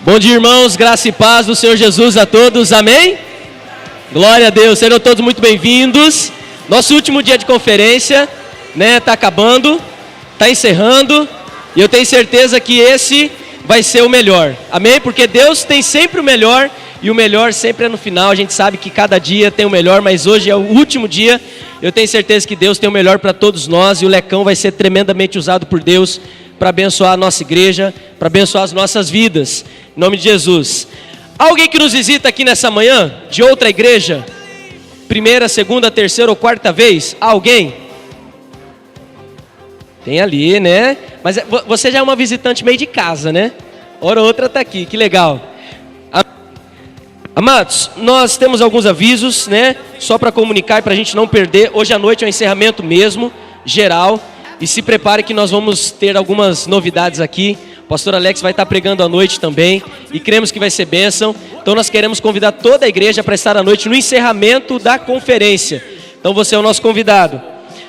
Bom dia, irmãos, graça e paz do Senhor Jesus a todos, amém? Glória a Deus, sejam todos muito bem-vindos. Nosso último dia de conferência, né, tá acabando, tá encerrando, e eu tenho certeza que esse vai ser o melhor, amém? Porque Deus tem sempre o melhor, e o melhor sempre é no final. A gente sabe que cada dia tem o melhor, mas hoje é o último dia. Eu tenho certeza que Deus tem o melhor para todos nós, e o Lecão vai ser tremendamente usado por Deus para abençoar a nossa igreja, para abençoar as nossas vidas, em nome de Jesus. Alguém que nos visita aqui nessa manhã, de outra igreja, primeira, segunda, terceira ou quarta vez? Alguém? Tem ali, né? Mas você já é uma visitante meio de casa, né? Hora ou outra está aqui, que legal. Amados, nós temos alguns avisos, né? Só para comunicar e para a gente não perder. Hoje à noite é o encerramento mesmo, geral. E se prepare que nós vamos ter algumas novidades aqui. O pastor Alex vai estar pregando à noite também. E cremos que vai ser bênção. Então nós queremos convidar toda a igreja para estar à noite no encerramento da conferência. Então você é o nosso convidado.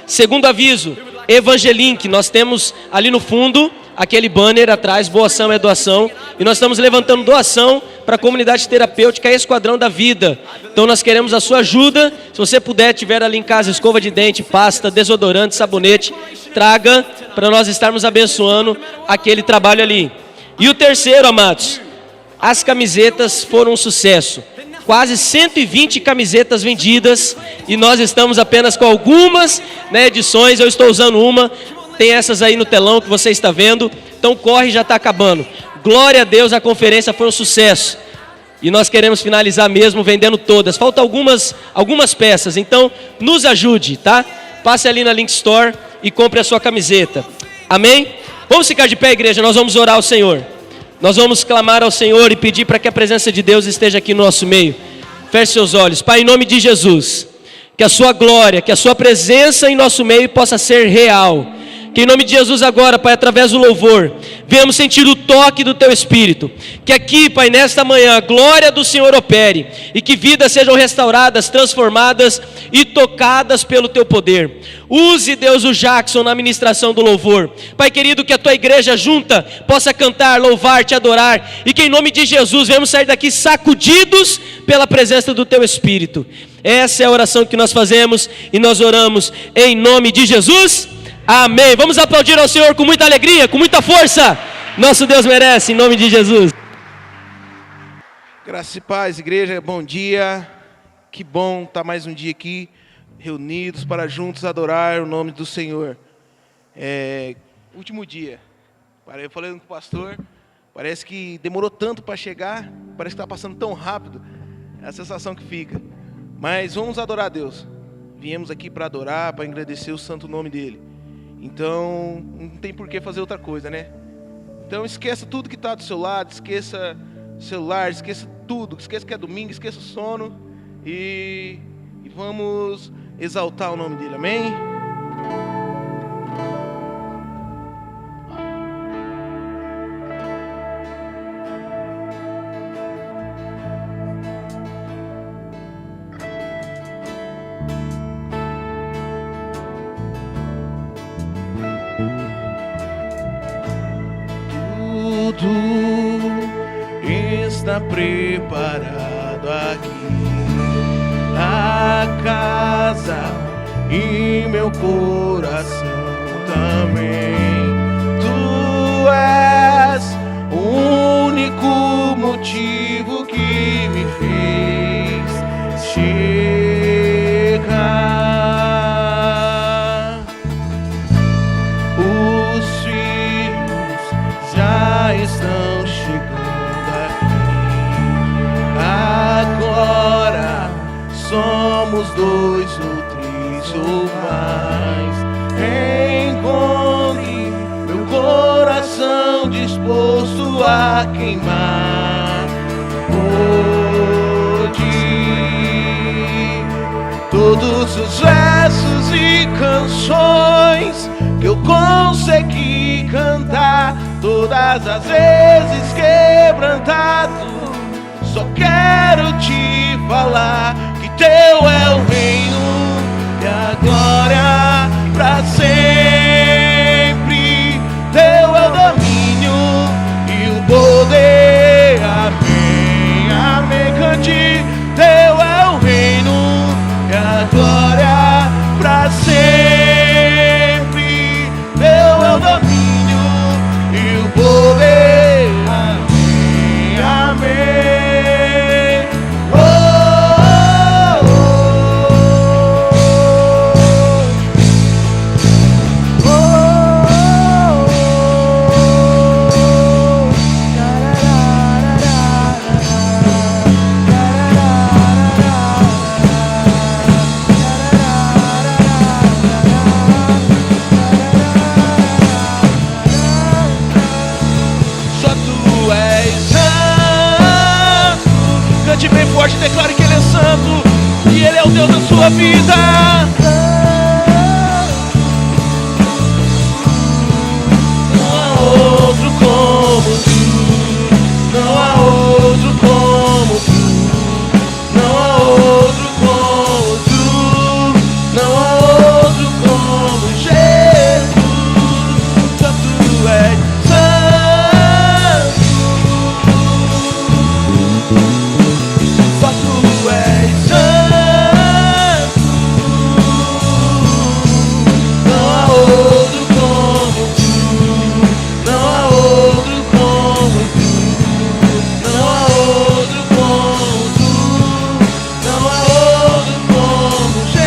Segundo aviso, Evangelink. Nós temos ali no fundo aquele banner atrás, Boa Ação é Doação. E nós estamos levantando doação para a comunidade terapêutica Esquadrão da Vida. Então nós queremos a sua ajuda. Se você puder, tiver ali em casa escova de dente, pasta, desodorante, sabonete, traga para nós estarmos abençoando aquele trabalho ali. E o terceiro, amados, as camisetas foram um sucesso. Quase 120 camisetas vendidas e nós estamos apenas com algumas, né, edições. Eu estou usando uma, tem essas aí no telão que você está vendo. Então corre, já está acabando. Glória a Deus, a conferência foi um sucesso. E nós queremos finalizar mesmo vendendo todas. Faltam algumas peças, então nos ajude, tá? Passe ali na Link Store e compre a sua camiseta. Amém? Vamos ficar de pé, igreja, nós vamos orar ao Senhor. Nós vamos clamar ao Senhor e pedir para que a presença de Deus esteja aqui no nosso meio. Feche seus olhos. Pai, em nome de Jesus, que a sua glória, que a sua presença em nosso meio possa ser real. Que em nome de Jesus agora, Pai, através do louvor, venhamos sentir o toque do Teu Espírito. Que aqui, Pai, nesta manhã, a glória do Senhor opere. E que vidas sejam restauradas, transformadas e tocadas pelo Teu poder. Use, Deus, o Jackson na ministração do louvor. Pai querido, que a Tua igreja junta possa cantar, louvar, Te adorar. E que em nome de Jesus, venhamos sair daqui sacudidos pela presença do Teu Espírito. Essa é a oração que nós fazemos e nós oramos em nome de Jesus. Amém. Vamos aplaudir ao Senhor com muita alegria, com muita força. Nosso Deus merece, em nome de Jesus. Graça e paz, igreja, bom dia. Que bom estar mais um dia aqui, reunidos para juntos adorar o nome do Senhor. Último dia. Eu falei com o pastor, parece que demorou tanto para chegar, parece que está passando tão rápido. É a sensação que fica. Mas vamos adorar a Deus. Viemos aqui para adorar, para agradecer o santo nome dEle. Então, não tem por que fazer outra coisa, né? Então, esqueça tudo que está do seu lado, esqueça o celular, esqueça tudo, esqueça que é domingo, esqueça o sono e vamos exaltar o nome dEle, amém? Está preparado aqui a casa e meu coração também. Tu és o único motivo que me fez chegar. Os filhos já estão chegando. Agora somos dois ou três ou mais. Encontre meu coração disposto a queimar por ti. Todos os versos e canções que eu consegui cantar, todas as vezes quebrantado, só quero te falar que teu é o reino e a glória pra sempre. Teu é o domínio e o poder, forte, declare que Ele é santo e Ele é o Deus da sua vida. Não há outro como tu, não há outro como tu, não há outro como tu, não há outro como Jesus. Só tu és santo, só tu és santo, não há outro como tu, não há outro como tu, não há outro como tu, não há outro como Jesus.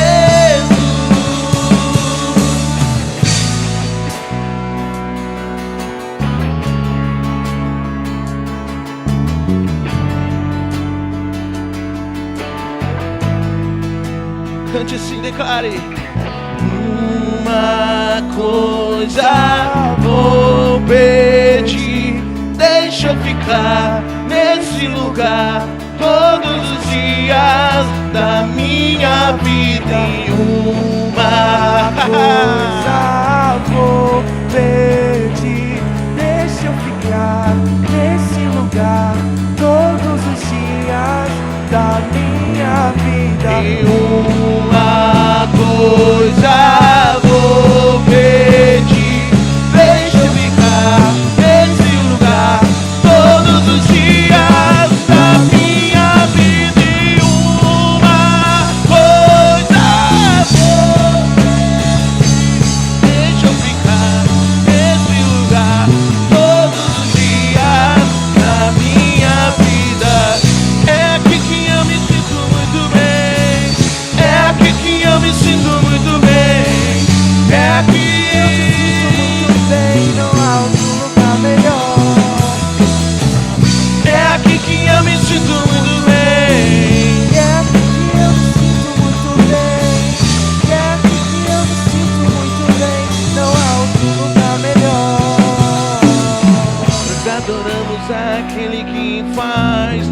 Cante assim, declare. Uma coisa vou pedir, deixa eu ficar nesse lugar todos os dias da minha vida. E uma coisa vou pedir, deixa eu ficar nesse lugar todos os dias da minha vida. E uma coisa vou pedir, deixa eu ficar nesse lugar todos os dias da minha vida. E uma coisa vou pedir, deixa eu ficar nesse lugar todos os dias da minha vida. É aqui que eu me sinto muito bem, é aqui que eu me sinto muito bem, é aqui. Não há outro lugar melhor. É aqui que eu me sinto muito bem. É aqui que eu me sinto muito bem. É aqui que eu me sinto muito bem. Não há outro lugar melhor. Nós adoramos aquele que faz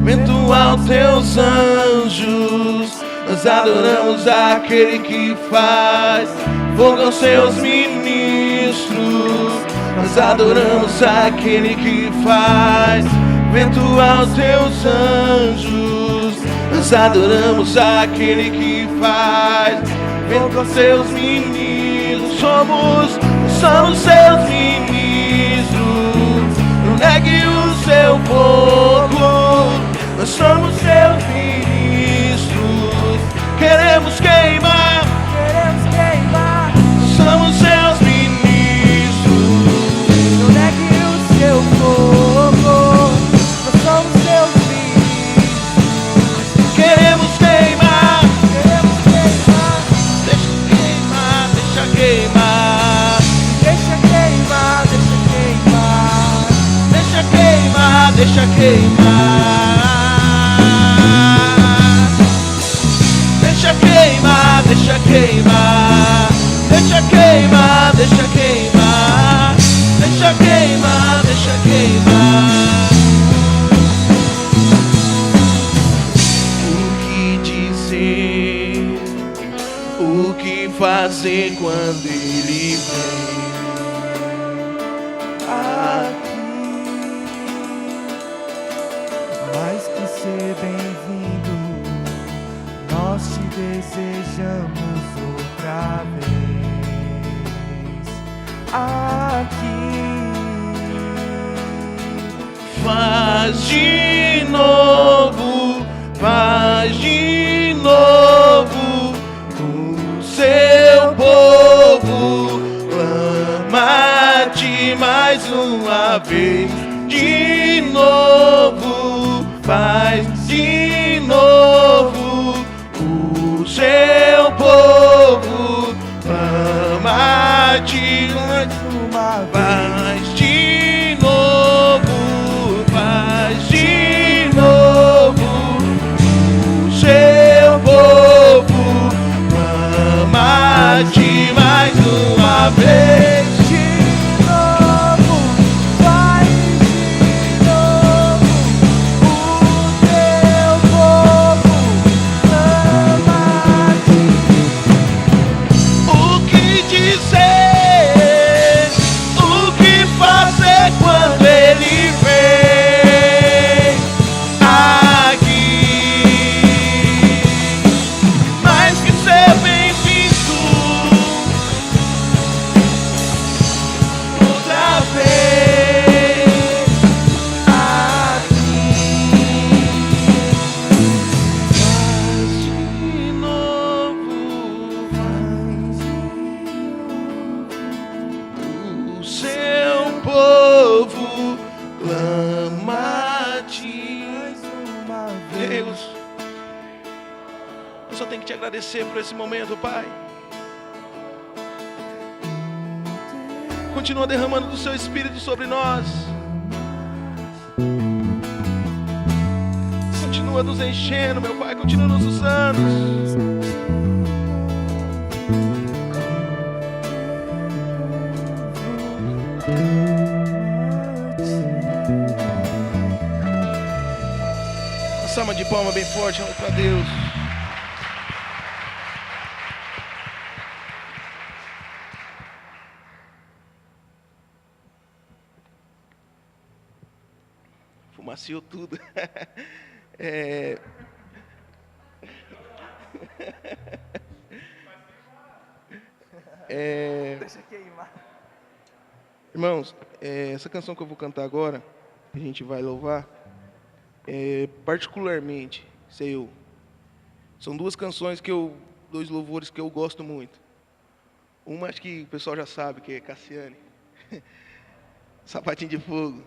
vento aos teus anjos. Nós adoramos aquele que faz fogo aos seus ministros. Nós adoramos aquele que faz vento aos teus anjos. Nós adoramos aquele que faz vento aos seus ministros. Somos seus ministros. Não negue o seu fogo. Nós somos seus ministros. Queremos queimar. Somos seus ministros. Não negue o seu fogo. Nós somos seus ministros. Queremos queimar. Deixa queimar. Deixa queimar, deixa queimar. Deixa queimar. Deixa queimar. Deixa queimar. Deixa queimar. Deixa queimar. Deixa queimar. Deixa queimar. O que dizer? O que fazer quando Ele vem? Mais que ser bem-vindo, nós te desejamos outra vez aqui. Faz de novo, faz de novo. O seu povo clama-te mais uma vez. De novo, faz de novo. O seu povo clama-te mais uma vez. Faz de novo, faz de novo. O seu povo clama-te mais uma vez. De novo, faz de novo. Deus, eu só tenho que te agradecer por esse momento, Pai. Continua derramando do seu Espírito sobre nós. Continua nos enchendo, meu Pai. Continua nos usando. Uma salva de palma bem forte para Deus. Fumaciou tudo. Deixa queimar. Irmãos, essa canção que eu vou cantar agora, que a gente vai louvar, particularmente, são duas canções dois louvores que eu gosto muito. Uma acho que o pessoal já sabe, que é Cassiane, Sapatinho de Fogo,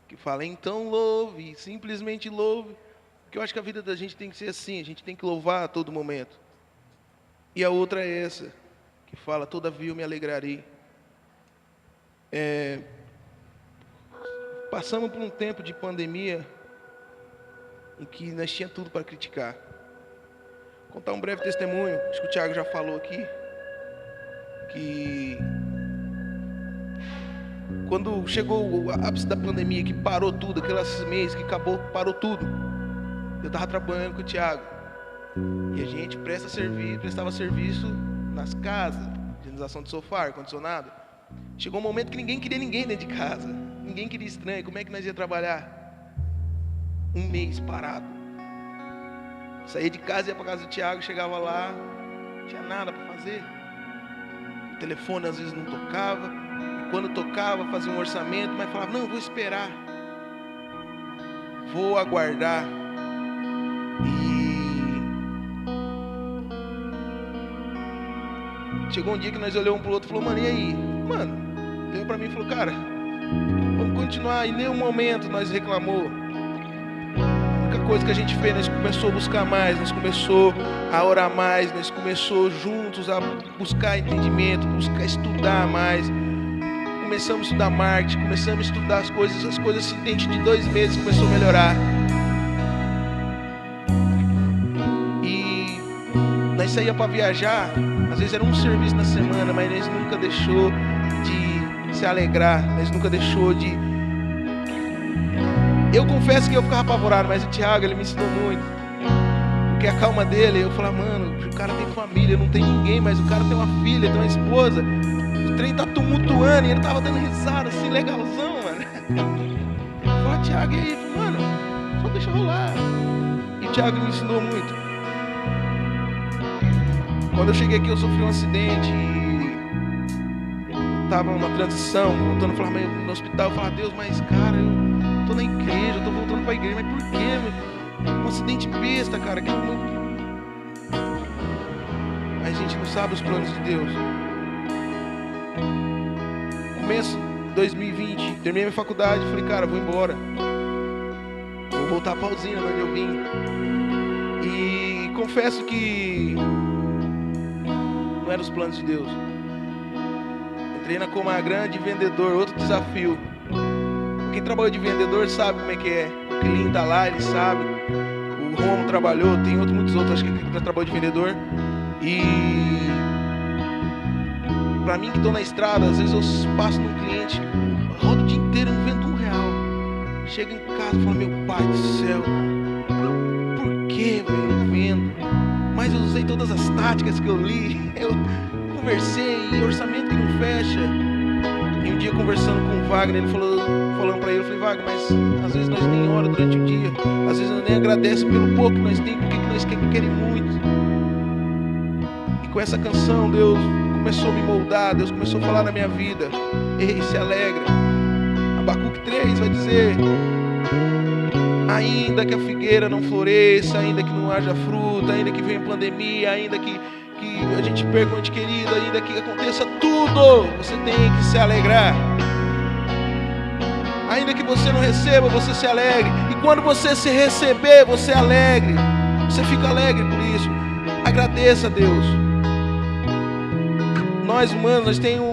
que fala, então louve, simplesmente louve, porque eu acho que a vida da gente tem que ser assim, a gente tem que louvar a todo momento. E a outra é essa, que fala, todavia eu me alegrarei. Passamos por um tempo de pandemia em que nós tínhamos tudo para criticar. Vou contar um breve testemunho, acho que o Thiago já falou aqui, que quando chegou o ápice da pandemia, que parou tudo, aqueles meses que acabou, parou tudo, eu estava trabalhando com o Thiago, e a gente prestava serviço nas casas, higienização de sofá, ar-condicionado. Chegou um momento que ninguém queria ninguém dentro de casa, ninguém queria estranho, como é que nós ia trabalhar? Um mês parado. Saía de casa, ia para casa do Thiago, chegava lá, não tinha nada para fazer. O telefone às vezes não tocava, e quando tocava fazia um orçamento, mas falava, não, vou esperar, vou aguardar. E chegou um dia que nós olhamos um pro outro e falou, mano, e aí? Mano, olhou para mim e falou, cara, vamos continuar. Em nenhum momento nós reclamou. A única coisa que a gente fez, nós começou a buscar mais, nós começou a orar mais, nós começou juntos a buscar entendimento, buscar estudar mais. Começamos a estudar marketing, começamos a estudar as coisas dentro de 2 meses começou a melhorar. E nós saía para viajar, às vezes era um serviço na semana, mas nós nunca deixou de se alegrar, nós nunca deixou de... Eu confesso que eu ficava apavorado, mas o Thiago, ele me ensinou muito. Porque a calma dele, eu falava, mano, o cara tem família, não tem ninguém, mas o cara tem uma filha, tem uma esposa. O trem tá tumultuando e ele tava dando risada assim, legalzão, mano. Eu falava, Thiago, e aí? Eu falei, mano, só deixa rolar. E o Thiago me ensinou muito. Quando eu cheguei aqui, eu sofri um acidente e tava numa transição, voltando a falar no hospital. Eu falava, Deus, mas cara, eu tô na igreja, eu tô voltando pra igreja, mas por quê, meu? Um acidente besta, cara. A gente não sabe os planos de Deus. Começo de 2020, terminei minha faculdade, falei, cara, vou embora. Vou voltar pra usina, onde eu vim. E confesso que não eram os planos de Deus. Entrei na Comagrande de vendedor, outro desafio. Quem trabalhou de vendedor sabe como é que é. O Clean tá lá, ele sabe. O Romo trabalhou, tem muitos outros, acho que já trabalhou de vendedor. E pra mim que tô na estrada, às vezes eu passo num cliente, rodo o dia inteiro, não vendo R$1. Chego em casa e falo, meu pai do céu, por que, velho, não vendo? Mas eu usei todas as táticas que eu li, eu conversei, orçamento que não fecha. E um dia conversando com o Wagner, ele falando pra ele, eu falei, Wagner, mas às vezes nós nem ora durante o dia, às vezes nós nem agradecemos pelo pouco que nós temos, porque nós queremos muito. E com essa canção, Deus começou a me moldar, Deus começou a falar na minha vida. Ei, se alegra. Abacuque 3 vai dizer, ainda que a figueira não floresça, ainda que não haja fruta, ainda que venha pandemia, ainda que a gente perca um ente querido, ainda que aconteça tudo, você tem que se alegrar. Ainda que você não receba, você se alegre. E quando você se receber, você é alegre. Você fica alegre por isso. Agradeça a Deus. Nós humanos, nós temos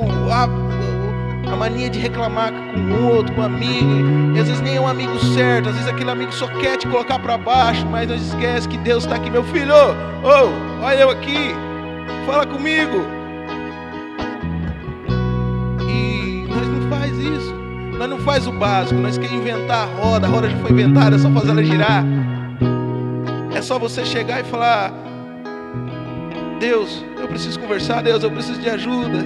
a mania de reclamar com o outro, com o amigo. E às vezes nem é um amigo certo. Às vezes aquele amigo só quer te colocar para baixo. Mas nós esquece que Deus está aqui. Meu filho, olha eu aqui. Fala comigo. E nós não faz isso. Nós não faz o básico. Nós queremos inventar a roda. A roda já foi inventada, é só fazer ela girar. É só você chegar e falar: Deus, eu preciso conversar. Deus, eu preciso de ajuda.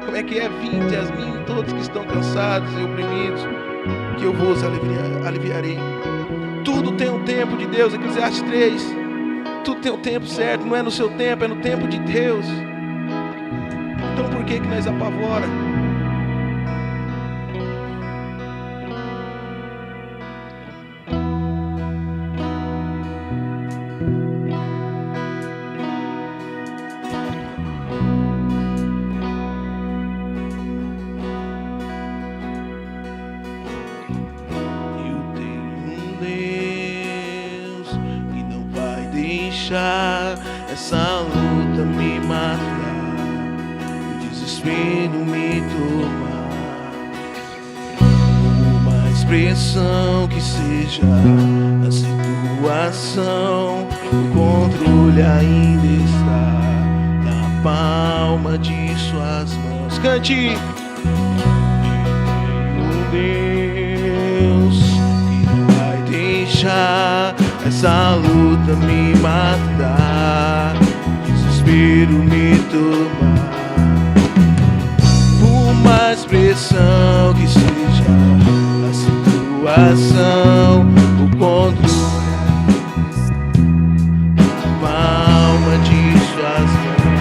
Como é que é? Vinde a mim, todos que estão cansados e oprimidos, que eu vos aliviarei. Tudo tem um tempo de Deus. Eclesiastes 3. Tudo tem um tempo certo. Não é no seu tempo, é no tempo de Deus. Então por que nós apavora? Essa luta me matar, o desespero me tomar. Uma expressão que seja a situação, o controle ainda está na palma de suas mãos. Cante! Deus que não vai deixar essa luta me matar, desespero me tomar. Uma expressão que seja a situação, o controle na palma de suas mãos.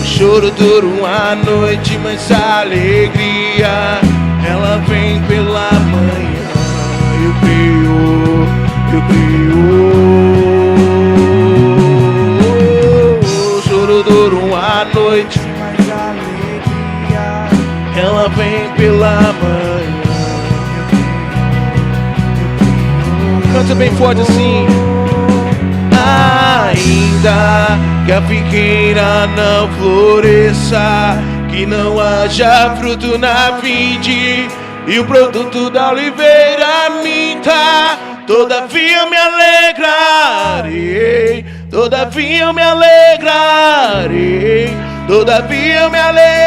O choro dura uma noite, mas a alegria ela vem pela manhã. Eu creio. O choro dura uma noite, mas a alegria ela vem pela manhã. Canta bem forte assim. Ainda que a figueira não floresça, que não haja fruto na vide e o produto da oliveira minta, todavia me alegrarei, todavia me alegrarei, todavia me alegrarei.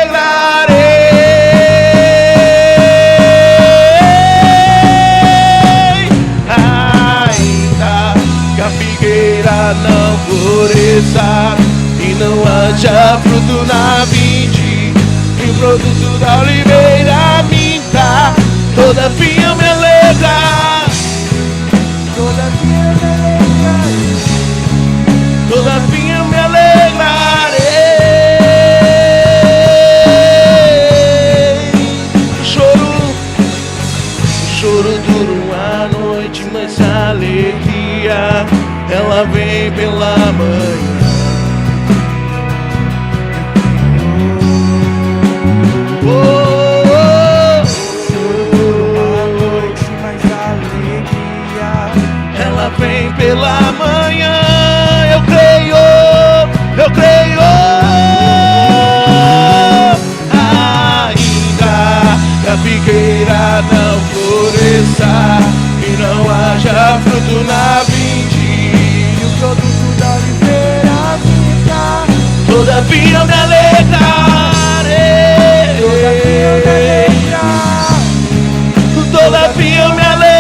Ainda que a figueira não floresça e não haja fruto na vide e o produto da oliveira minta, todavia me alegrarei, todavia me alegrarei. O choro dura uma noite, mas a alegria ela vem pela manhã. Vem pela manhã, eu creio, eu creio. Ainda que a figueira não floresça e não haja fruto na vide e o produto da oliveira fica, todavia me alegrarei, todavia me alegrarei.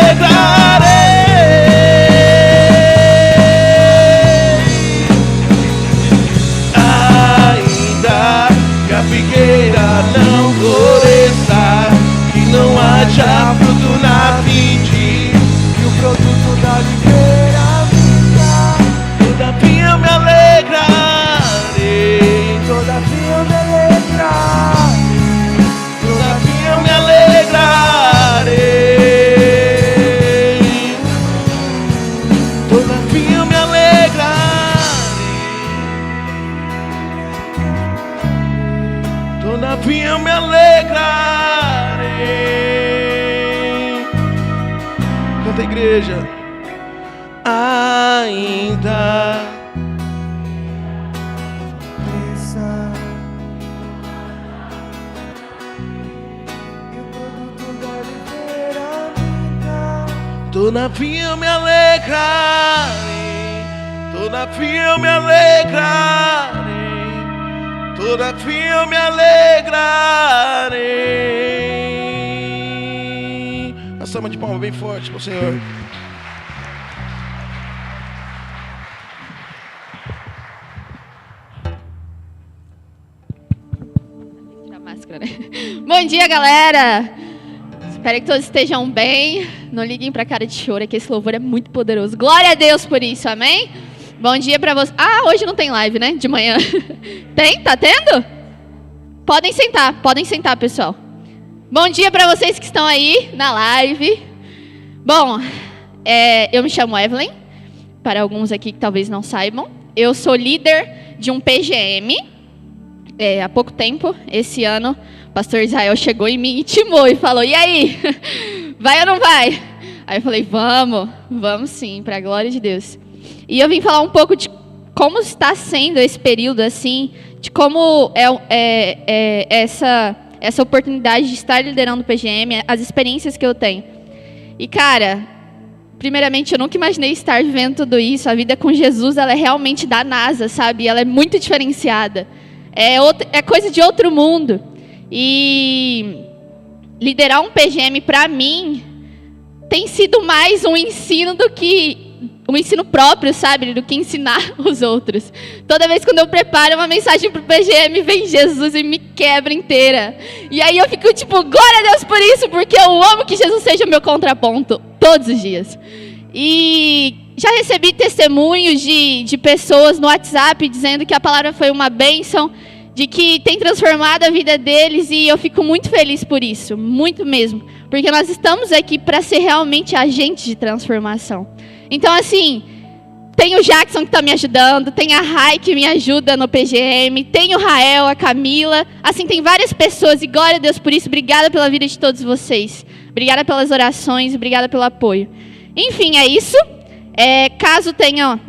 Não floresça, que não haja fruto na vide igreja. Ainda Pensa e o produto deve ter a vida. todavia eu me alegrarei, todavia eu me alegrarei, todavia eu me alegrarei. Uma salva de palmas bem forte para o Senhor. Máscara, né? Bom dia, galera! Espero que todos estejam bem. Não liguem pra cara de choro, que esse louvor é muito poderoso. Glória a Deus por isso, amém? Bom dia pra vocês. Ah, hoje não tem live, né? De manhã. Tem? Tá tendo? Podem sentar, pessoal. Bom dia pra vocês que estão aí na live. Bom, eu me chamo Evelyn. Para alguns aqui que talvez não saibam. Eu sou líder de um PGM. Há pouco tempo, esse ano, o pastor Israel chegou e me intimou e falou: e aí, vai ou não vai? Aí eu falei: vamos sim, para a glória de Deus. E eu vim falar um pouco de como está sendo esse período, assim, de como essa oportunidade de estar liderando o PGM, as experiências que eu tenho. E, cara, primeiramente, eu nunca imaginei estar vivendo tudo isso. A vida com Jesus, ela é realmente da NASA, sabe? Ela é muito diferenciada. É coisa de outro mundo. E liderar um PGM, para mim, tem sido mais um ensino do que um ensino próprio, sabe? Do que ensinar os outros. Toda vez quando eu preparo uma mensagem pro PGM, vem Jesus e me quebra inteira. E aí eu fico tipo, glória a Deus por isso, porque eu amo que Jesus seja o meu contraponto todos os dias. E já recebi testemunhos de pessoas no WhatsApp dizendo que a palavra foi uma bênção, de que tem transformado a vida deles, e eu fico muito feliz por isso, muito mesmo, porque nós estamos aqui para ser realmente agentes de transformação. Então, assim, tem o Jackson que está me ajudando, tem a Rai que me ajuda no PGM, tem o Rael, a Camila, assim, tem várias pessoas, e glória a Deus por isso. Obrigada pela vida de todos vocês, obrigada pelas orações, obrigada pelo apoio. Enfim, é isso. Caso tenha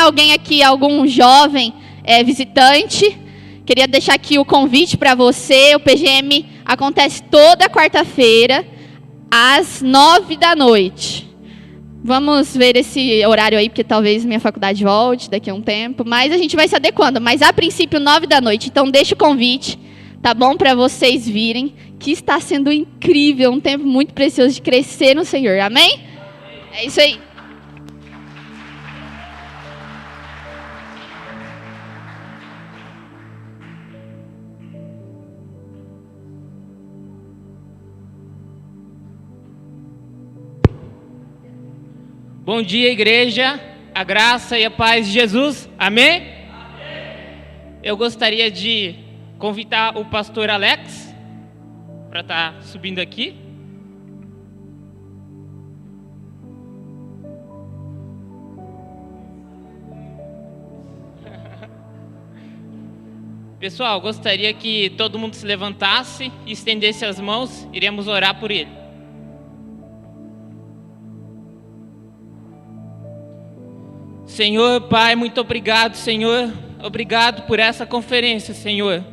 alguém aqui, algum jovem visitante, queria deixar aqui o convite para você. O PGM acontece toda quarta-feira, às 9h. Vamos ver esse horário aí, porque talvez minha faculdade volte daqui a um tempo, mas a gente vai se adequando. Mas, a princípio, 9h. Então, deixa o convite, tá bom? Para vocês virem, que está sendo incrível, um tempo muito precioso de crescer no Senhor. Amém? É isso aí. Bom dia, igreja, a graça e a paz de Jesus, amém? Amém. Eu gostaria de convidar o pastor Alex para estar subindo aqui. Pessoal, gostaria que todo mundo se levantasse e estendesse as mãos, iremos orar por ele. Senhor, Pai, muito obrigado, Senhor. Obrigado por essa conferência, Senhor.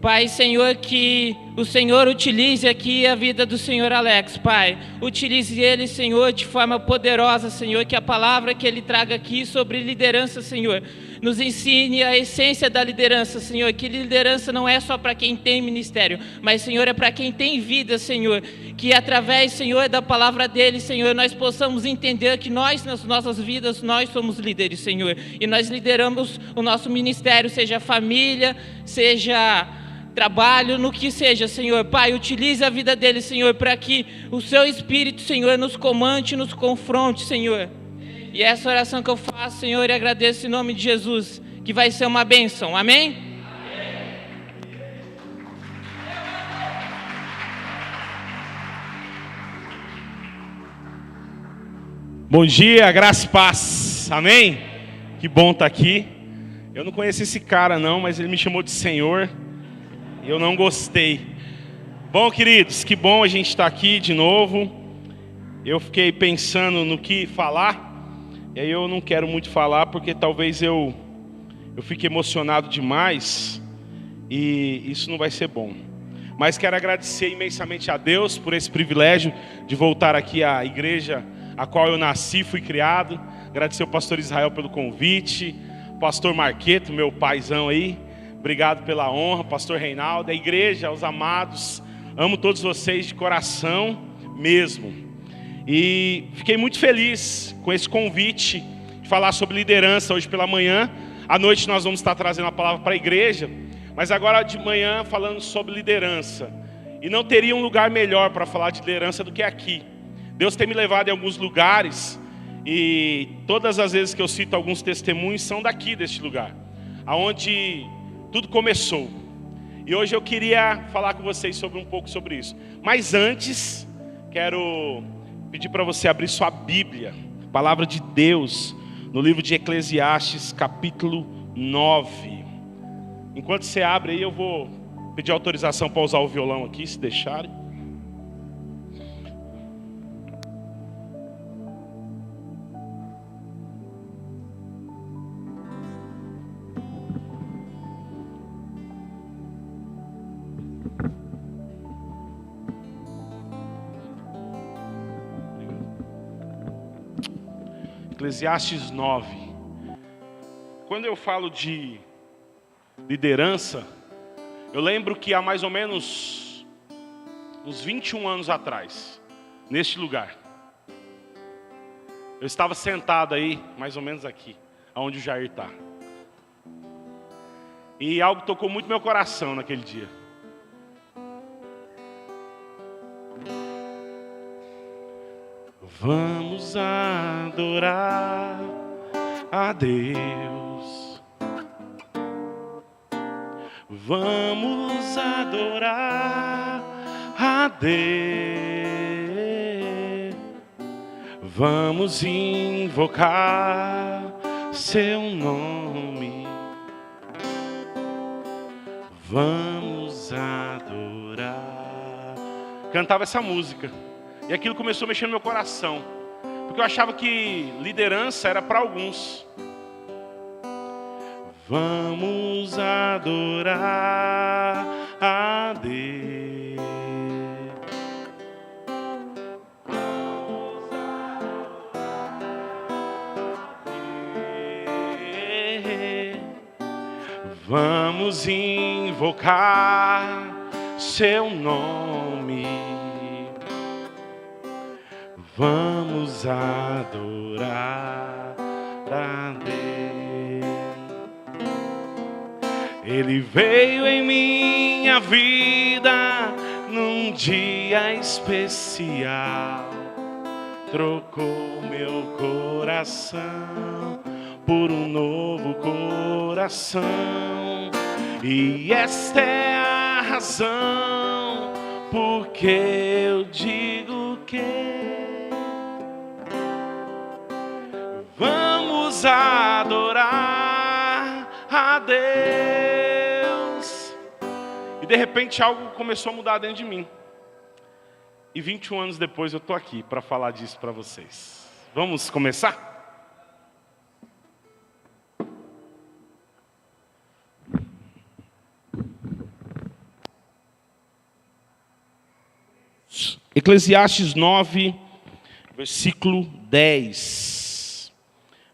Pai, Senhor, que o Senhor utilize aqui a vida do Senhor Alex, Pai. Utilize ele, Senhor, de forma poderosa, Senhor. Que a palavra que ele traga aqui sobre liderança, Senhor, nos ensine a essência da liderança, Senhor. Que liderança não é só para quem tem ministério, mas, Senhor, é para quem tem vida, Senhor. Que através, Senhor, da palavra dele, Senhor, nós possamos entender que nós, nas nossas vidas, nós somos líderes, Senhor. E nós lideramos o nosso ministério, seja família, seja trabalho, no que seja, Senhor. Pai, utilize a vida dele, Senhor, para que o seu Espírito, Senhor, nos comande, nos confronte, Senhor. E essa oração que eu faço, Senhor, e agradeço em nome de Jesus, que vai ser uma bênção, amém? Bom dia, graça e paz, amém? Que bom estar aqui. Eu não conheço esse cara não, mas ele me chamou de Senhor. Eu não gostei. Bom, queridos, que bom a gente estar aqui de novo. Eu fiquei pensando no que falar, e aí eu não quero muito falar, porque talvez eu fique emocionado demais, e isso não vai ser bom. Mas quero agradecer imensamente a Deus por esse privilégio de voltar aqui à igreja a qual eu nasci, fui criado. Agradecer ao pastor Israel pelo convite, pastor Marqueto, meu paizão aí, obrigado pela honra, pastor Reinaldo, a igreja, aos amados, amo todos vocês de coração mesmo. E fiquei muito feliz com esse convite de falar sobre liderança hoje pela manhã. À noite nós vamos estar trazendo a palavra para a igreja, mas agora de manhã falando sobre liderança. E não teria um lugar melhor para falar de liderança do que aqui. Deus tem me levado em alguns lugares, e todas as vezes que eu cito alguns testemunhos são daqui deste lugar, aonde tudo começou. E hoje eu queria falar com vocês sobre um pouco sobre isso. Mas antes, quero pedir para você abrir sua Bíblia, Palavra de Deus, no livro de Eclesiastes, capítulo 9. Enquanto você abre aí, eu vou pedir autorização para usar o violão aqui, se deixarem. Eclesiastes 9. Quando eu falo de liderança, eu lembro que há mais ou menos uns 21 anos atrás, neste lugar, eu estava sentado aí, mais ou menos aqui, onde o Jair está. E algo tocou muito meu coração naquele dia. Vamos adorar a Deus. Vamos adorar a Deus. Vamos invocar seu nome. Vamos adorar. Cantava essa música. E aquilo começou a mexer no meu coração, porque eu achava que liderança era para alguns. Vamos adorar a Deus. Vamos adorar a Deus. Vamos invocar seu nome. Vamos adorar a Deus. Ele veio em minha vida num dia especial, trocou meu coração por um novo coração. E esta é a razão porque eu digo que vamos adorar a Deus. E de repente algo começou a mudar dentro de mim. E 21 anos depois eu estou aqui para falar disso para vocês. Vamos começar? Eclesiastes 9, versículo 10.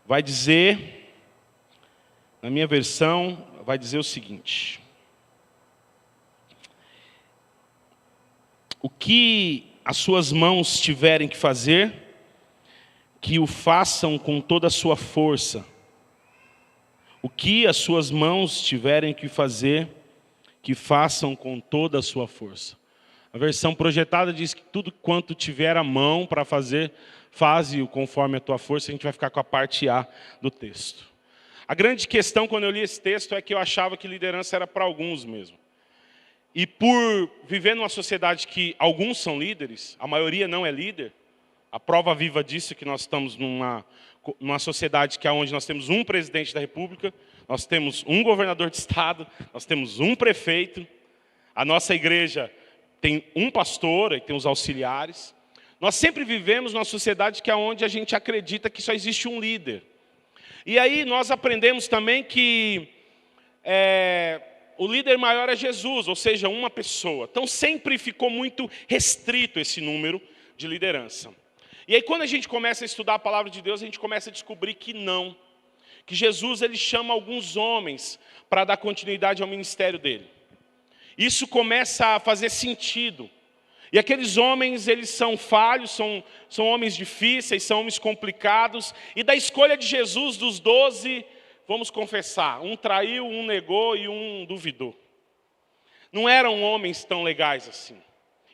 Vai dizer, na minha versão, vai dizer o seguinte: o que as suas mãos tiverem que fazer, que o façam com toda a sua força. O que as suas mãos tiverem que fazer, que façam com toda a sua força. A versão projetada diz que tudo quanto tiver a mão para fazer, faze-o conforme a tua força. A gente vai ficar com a parte A do texto. A grande questão quando eu li esse texto é que eu achava que liderança era para alguns mesmo. E por viver numa sociedade que alguns são líderes, a maioria não é líder, a prova viva disso é que nós estamos numa sociedade que é onde nós temos um presidente da república, nós temos um governador de estado, nós temos um prefeito, a nossa igreja tem um pastor, e tem os auxiliares. Nós sempre vivemos numa sociedade que é onde a gente acredita que só existe um líder. E aí nós aprendemos também que o líder maior é Jesus, ou seja, uma pessoa. Então sempre ficou muito restrito esse número de liderança. E aí quando a gente começa a estudar a palavra de Deus, a gente começa a descobrir que não. Que Jesus ele chama alguns homens para dar continuidade ao ministério dele. Isso começa a fazer sentido. E aqueles homens, eles são falhos, são homens difíceis, são homens complicados. E da escolha de Jesus, dos 12, vamos confessar, um traiu, um negou e um duvidou. Não eram homens tão legais assim.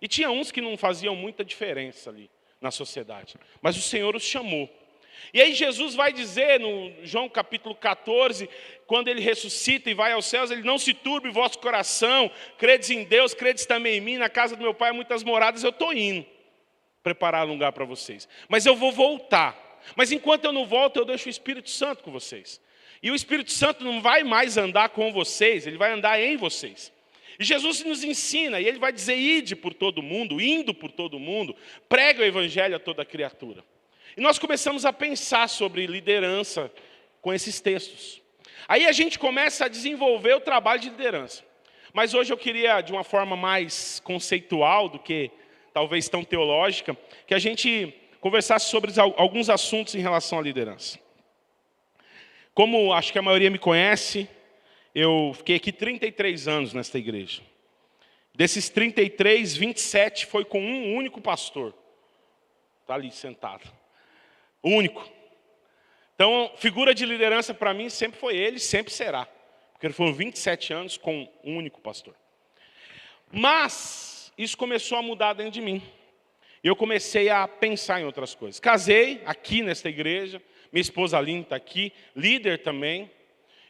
E tinha uns que não faziam muita diferença ali na sociedade. Mas o Senhor os chamou. E aí Jesus vai dizer no João capítulo 14, quando ele ressuscita e vai aos céus, ele: não se turbe o vosso coração, credes em Deus, credes também em mim, na casa do meu pai há muitas moradas, eu estou indo preparar um lugar para vocês. Mas eu vou voltar. Mas enquanto eu não volto, eu deixo o Espírito Santo com vocês. E o Espírito Santo não vai mais andar com vocês, ele vai andar em vocês. E Jesus nos ensina, e ele vai dizer: ide por todo mundo, indo por todo mundo, prega o evangelho a toda criatura. E nós começamos a pensar sobre liderança com esses textos. Aí a gente começa a desenvolver o trabalho de liderança. Mas hoje eu queria, de uma forma mais conceitual do que talvez tão teológica, que a gente conversasse sobre alguns assuntos em relação à liderança. Como acho que a maioria me conhece, eu fiquei aqui 33 anos nesta igreja. Desses 33, 27 foi com um único pastor. Está ali sentado. Único. Então, figura de liderança para mim sempre foi ele, sempre será. Porque foram 27 anos com um único pastor. Mas, isso começou a mudar dentro de mim. Eu comecei a pensar em outras coisas. Casei aqui nesta igreja, minha esposa Aline está aqui, líder também.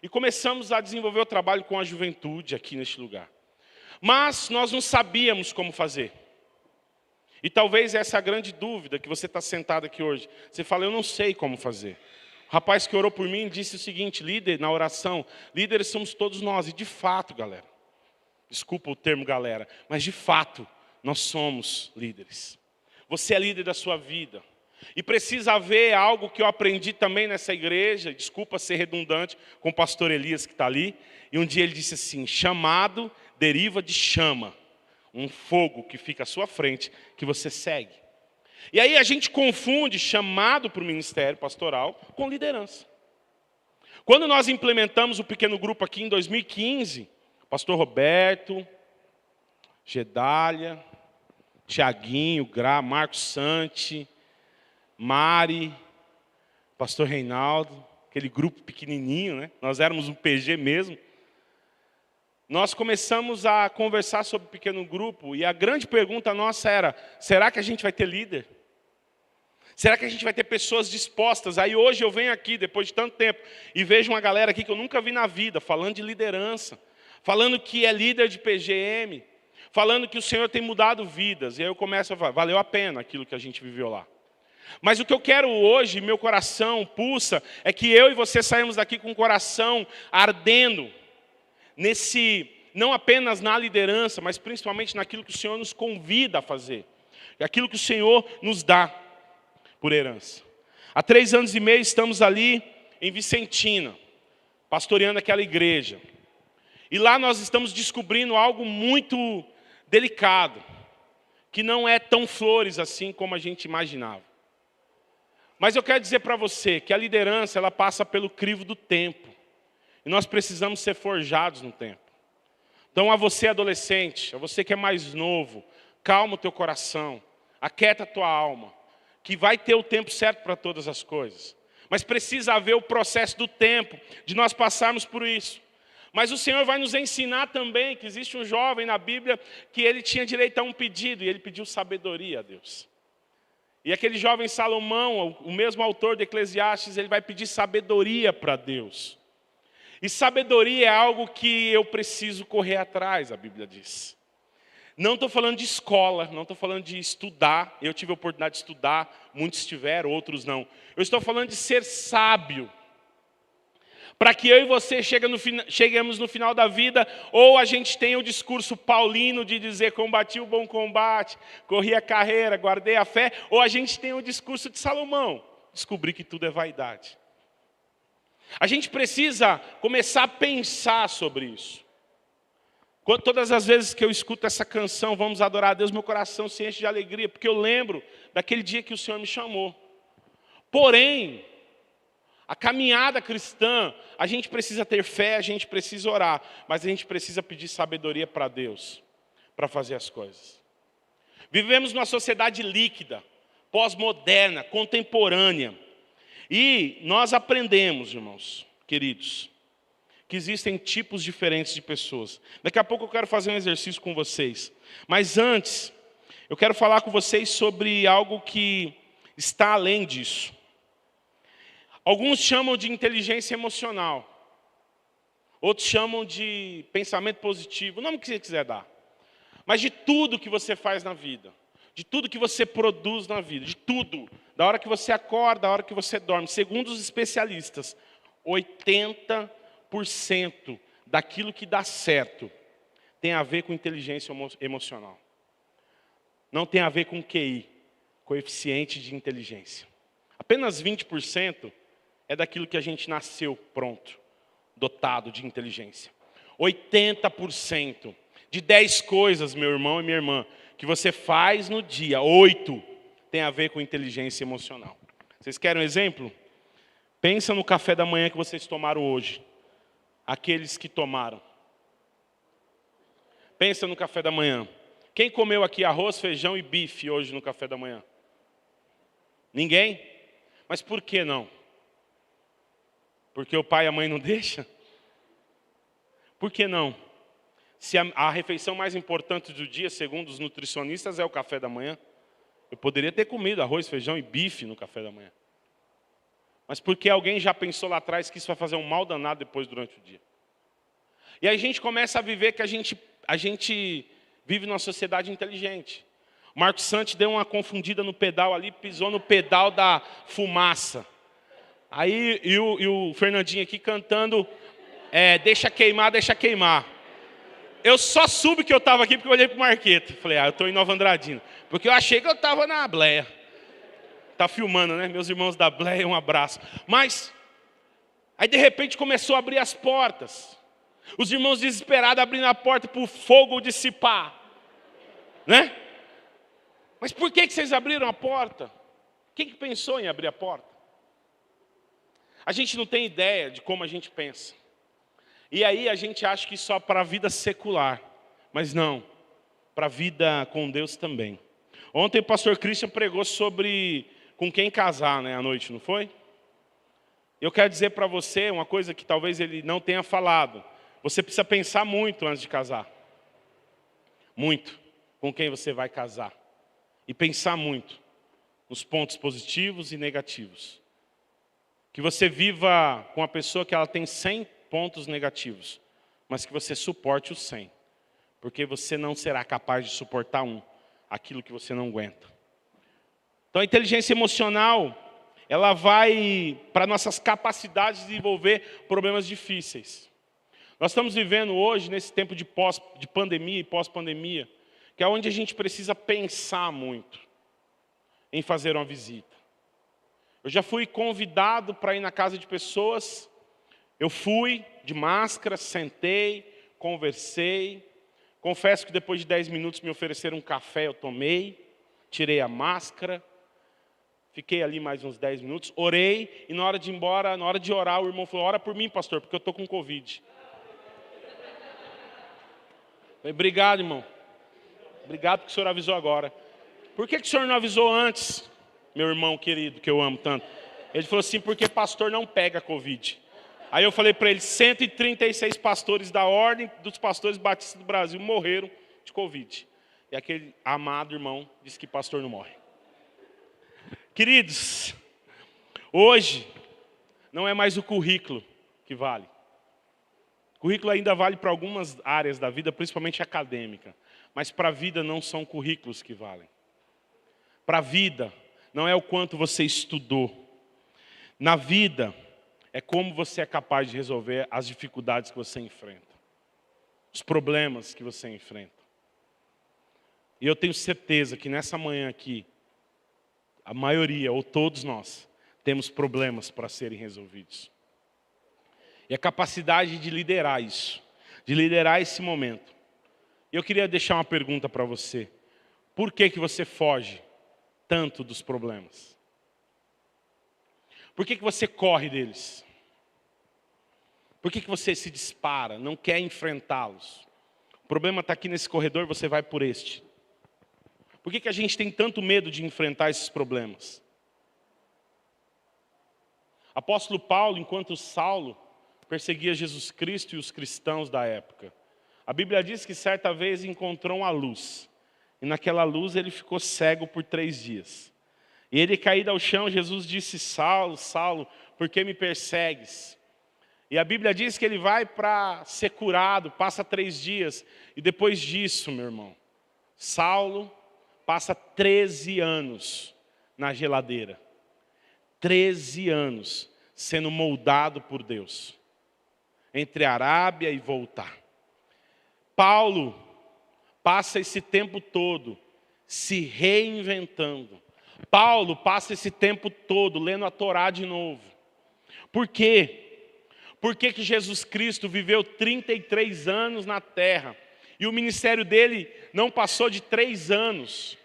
E começamos a desenvolver o trabalho com a juventude aqui neste lugar. Mas nós não sabíamos como fazer. E talvez essa é a grande dúvida que você está sentado aqui hoje. Você fala: eu não sei como fazer. O rapaz que orou por mim disse o seguinte: líder, na oração, líderes somos todos nós. E de fato, galera, desculpa o termo galera, mas de fato, nós somos líderes. Você é líder da sua vida. E precisa haver algo que eu aprendi também nessa igreja, desculpa ser redundante, com o pastor Elias que está ali. E um dia ele disse assim: chamado deriva de chama. Um fogo que fica à sua frente, que você segue. E aí a gente confunde chamado para o ministério pastoral com liderança. Quando nós implementamos o pequeno grupo aqui em 2015, pastor Roberto, Gedália, Tiaguinho, Gra, Marcos Santi, Mari, pastor Reinaldo, aquele grupo pequenininho, né? Nós éramos um PG mesmo. Nós começamos a conversar sobre o pequeno grupo e a grande pergunta nossa era: será que a gente vai ter líder? Será que a gente vai ter pessoas dispostas? Aí hoje eu venho aqui, depois de tanto tempo, e vejo uma galera aqui que eu nunca vi na vida, falando de liderança, falando que é líder de PGM, falando que o Senhor tem mudado vidas. E aí eu começo a falar: valeu a pena aquilo que a gente viveu lá. Mas o que eu quero hoje, meu coração pulsa, é que eu e você saímos daqui com o coração ardendo, não apenas na liderança, mas principalmente naquilo que o Senhor nos convida a fazer. Aquilo que o Senhor nos dá por herança. Há 3 anos e meio estamos ali em Vicentina, pastoreando aquela igreja. E lá nós estamos descobrindo algo muito delicado, que não é tão flores assim como a gente imaginava. Mas eu quero dizer para você que a liderança ela passa pelo crivo do tempo. E nós precisamos ser forjados no tempo. Então, a você adolescente, a você que é mais novo, calma o teu coração, aquieta a tua alma, que vai ter o tempo certo para todas as coisas. Mas precisa haver o processo do tempo, de nós passarmos por isso. Mas o Senhor vai nos ensinar também que existe um jovem na Bíblia que ele tinha direito a um pedido, e ele pediu sabedoria a Deus. E aquele jovem Salomão, o mesmo autor de Eclesiastes, ele vai pedir sabedoria para Deus. E sabedoria é algo que eu preciso correr atrás, a Bíblia diz. Não estou falando de escola, não estou falando de estudar. Eu tive a oportunidade de estudar, muitos tiveram, outros não. Eu estou falando de ser sábio. Para que eu e você cheguemos no final da vida, ou a gente tenha o discurso paulino de dizer combati o bom combate, corri a carreira, guardei a fé, ou a gente tenha o discurso de Salomão, descobrir que tudo é vaidade. A gente precisa começar a pensar sobre isso. Todas as vezes que eu escuto essa canção, vamos adorar a Deus, meu coração se enche de alegria, porque eu lembro daquele dia que o Senhor me chamou. Porém, a caminhada cristã, a gente precisa ter fé, a gente precisa orar, mas a gente precisa pedir sabedoria para Deus, para fazer as coisas. Vivemos numa sociedade líquida, pós-moderna, contemporânea. E nós aprendemos, irmãos, queridos, que existem tipos diferentes de pessoas. Daqui a pouco eu quero fazer um exercício com vocês. Mas antes, eu quero falar com vocês sobre algo que está além disso. Alguns chamam de inteligência emocional. Outros chamam de pensamento positivo, o nome que você quiser dar. Mas de tudo que você faz na vida, de tudo que você produz na vida, de tudo, da hora que você acorda, da hora que você dorme, segundo os especialistas, 80% daquilo que dá certo tem a ver com inteligência emocional. Não tem a ver com QI, coeficiente de inteligência. Apenas 20% é daquilo que a gente nasceu pronto, dotado de inteligência. 80% de 10 coisas, meu irmão e minha irmã, que você faz no dia, 8 tem a ver com inteligência emocional. Vocês querem um exemplo? Pensa no café da manhã que vocês tomaram hoje. Aqueles que tomaram. Pensa no café da manhã. Quem comeu aqui arroz, feijão e bife hoje no café da manhã? Ninguém? Mas por que não? Porque o pai e a mãe não deixam? Por que não? Se a refeição mais importante do dia, segundo os nutricionistas, é o café da manhã, eu poderia ter comido arroz, feijão e bife no café da manhã. Mas porque alguém já pensou lá atrás que isso vai fazer um mal danado depois durante o dia. E aí a gente começa a viver que a gente vive numa sociedade inteligente. O Marcos Santos deu uma confundida no pedal ali, pisou no pedal da fumaça. Aí e o Fernandinho aqui cantando, deixa queimar, deixa queimar. Eu só soube que eu estava aqui porque eu olhei para o Marqueto. Falei, eu estou em Nova Andradina. Porque eu achei que eu estava na Bleia. Está filmando, né? Meus irmãos da Bleia, um abraço. Mas, aí de repente começou a abrir as portas. Os irmãos desesperados abrindo a porta para o fogo dissipar. Né? Mas por que vocês abriram a porta? Quem que pensou em abrir a porta? A gente não tem ideia de como a gente pensa. E aí a gente acha que só para a vida secular. Mas não, para a vida com Deus também. Ontem o pastor Christian pregou sobre com quem casar, né, à noite, não foi? Eu quero dizer para você uma coisa que talvez ele não tenha falado. Você precisa pensar muito antes de casar. Muito. Com quem você vai casar. E pensar muito nos pontos positivos e negativos. Que você viva com uma pessoa que ela tem 100 pontos negativos, mas que você suporte os 100. Porque você não será capaz de suportar aquilo que você não aguenta. Então a inteligência emocional, ela vai para nossas capacidades de desenvolver problemas difíceis. Nós estamos vivendo hoje, nesse tempo de pandemia e pós-pandemia, que é onde a gente precisa pensar muito em fazer uma visita. Eu já fui convidado para ir na casa de pessoas, eu fui de máscara, sentei, conversei. Confesso que depois de 10 minutos me ofereceram um café, eu tomei, tirei a máscara, fiquei ali mais uns 10 minutos, orei, e na hora de ir embora, na hora de orar, o irmão falou, ora por mim, pastor, porque eu estou com Covid. Falei, obrigado, irmão. Obrigado porque o senhor avisou agora. Por que o senhor não avisou antes, meu irmão querido, que eu amo tanto? Ele falou assim, porque pastor não pega Covid. Aí eu falei para ele, 136 pastores da Ordem dos Pastores Batistas do Brasil morreram de Covid. E aquele amado irmão disse que pastor não morre. Queridos, hoje não é mais o currículo que vale. O currículo ainda vale para algumas áreas da vida, principalmente acadêmica. Mas para a vida não são currículos que valem. Para a vida não é o quanto você estudou. Na vida é como você é capaz de resolver as dificuldades que você enfrenta, os problemas que você enfrenta. E eu tenho certeza que nessa manhã aqui, a maioria, ou todos nós, temos problemas para serem resolvidos. E a capacidade de liderar isso, de liderar esse momento. Eu queria deixar uma pergunta para você. Por que você foge tanto dos problemas? Por que você corre deles? Por que você se dispara, não quer enfrentá-los? O problema está aqui nesse corredor, você vai por este. Por que a gente tem tanto medo de enfrentar esses problemas? Apóstolo Paulo, enquanto Saulo perseguia Jesus Cristo e os cristãos da época, a Bíblia diz que certa vez encontrou uma luz. E naquela luz ele ficou cego por 3 dias. E ele caído ao chão, Jesus disse: Saulo, Saulo, por que me persegues? E a Bíblia diz que ele vai para ser curado, passa 3 dias. E depois disso, meu irmão, Saulo passa 13 anos na geladeira. 13 anos sendo moldado por Deus. Entre a Arábia e voltar. Paulo passa esse tempo todo se reinventando. Paulo passa esse tempo todo lendo a Torá de novo. Por quê? Por que Jesus Cristo viveu 33 anos na terra e o ministério dele não passou de 3 anos?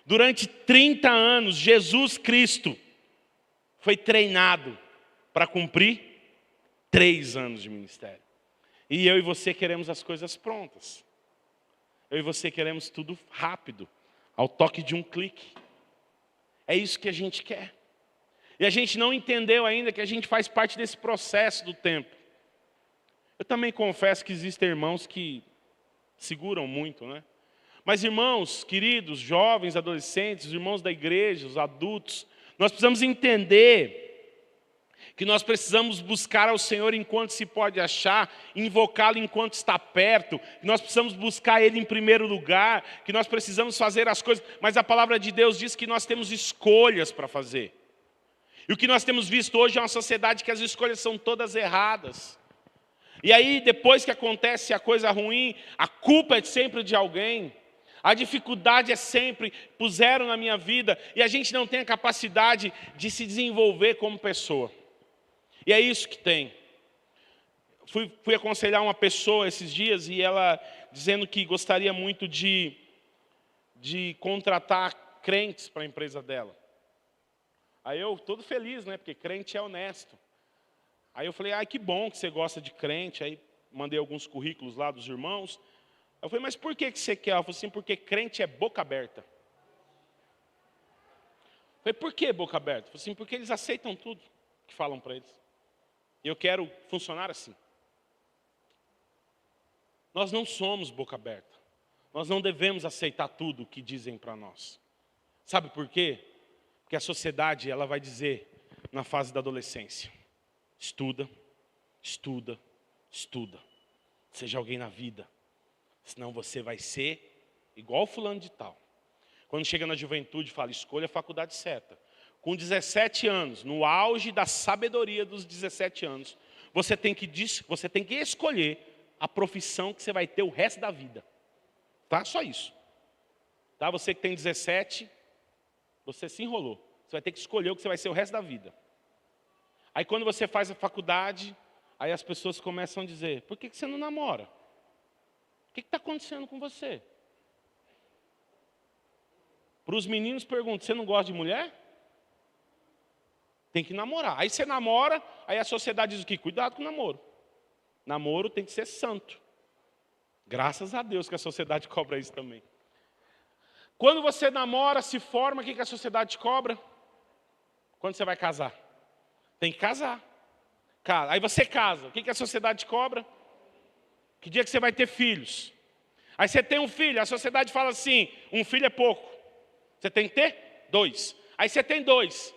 Durante 30 anos, Jesus Cristo foi treinado para cumprir 3 anos de ministério. E eu e você queremos as coisas prontas. Eu e você queremos tudo rápido, ao toque de um clique. É isso que a gente quer. E a gente não entendeu ainda que a gente faz parte desse processo do tempo. Eu também confesso que existem irmãos que seguram muito, né? Mas irmãos, queridos, jovens, adolescentes, irmãos da igreja, os adultos, nós precisamos entender que nós precisamos buscar ao Senhor enquanto se pode achar, invocá-lo enquanto está perto, que nós precisamos buscar Ele em primeiro lugar, que nós precisamos fazer as coisas, mas a palavra de Deus diz que nós temos escolhas para fazer. E o que nós temos visto hoje é uma sociedade que as escolhas são todas erradas. E aí, depois que acontece a coisa ruim, a culpa é sempre de alguém. A dificuldade é sempre, puseram na minha vida, e a gente não tem a capacidade de se desenvolver como pessoa. E é isso que tem. Fui aconselhar uma pessoa esses dias, e ela dizendo que gostaria muito de contratar crentes para a empresa dela. Aí eu, todo feliz, né, porque crente é honesto. Aí eu falei, que bom que você gosta de crente. Aí mandei alguns currículos lá dos irmãos. Eu falei, mas por que você quer? Ela falou assim, porque crente é boca aberta. Eu falei, por que boca aberta? Eu falei assim, porque eles aceitam tudo que falam para eles. E eu quero funcionar assim. Nós não somos boca aberta. Nós não devemos aceitar tudo o que dizem para nós. Sabe por quê? Porque a sociedade, ela vai dizer, na fase da adolescência, estuda, estuda, estuda. Seja alguém na vida. Senão você vai ser igual fulano de tal. Quando chega na juventude, fala, escolha a faculdade certa. Com 17 anos, no auge da sabedoria dos 17 anos, você tem que escolher a profissão que você vai ter o resto da vida. Tá? Só isso. Tá? Você que tem 17, você se enrolou. Você vai ter que escolher o que você vai ser o resto da vida. Aí quando você faz a faculdade, aí as pessoas começam a dizer, por que você não namora? O que está acontecendo com você? Para os meninos perguntam, você não gosta de mulher? Tem que namorar. Aí você namora, aí a sociedade diz o quê? Cuidado com o namoro. Namoro tem que ser santo. Graças a Deus que a sociedade cobra isso também. Quando você namora, se forma, o que a sociedade cobra? Quando você vai casar? Tem que casar. Aí você casa, o que a sociedade cobra? Que dia que você vai ter filhos? Aí você tem um filho, a sociedade fala assim, um filho é pouco. Você tem que ter 2. Aí você tem 2.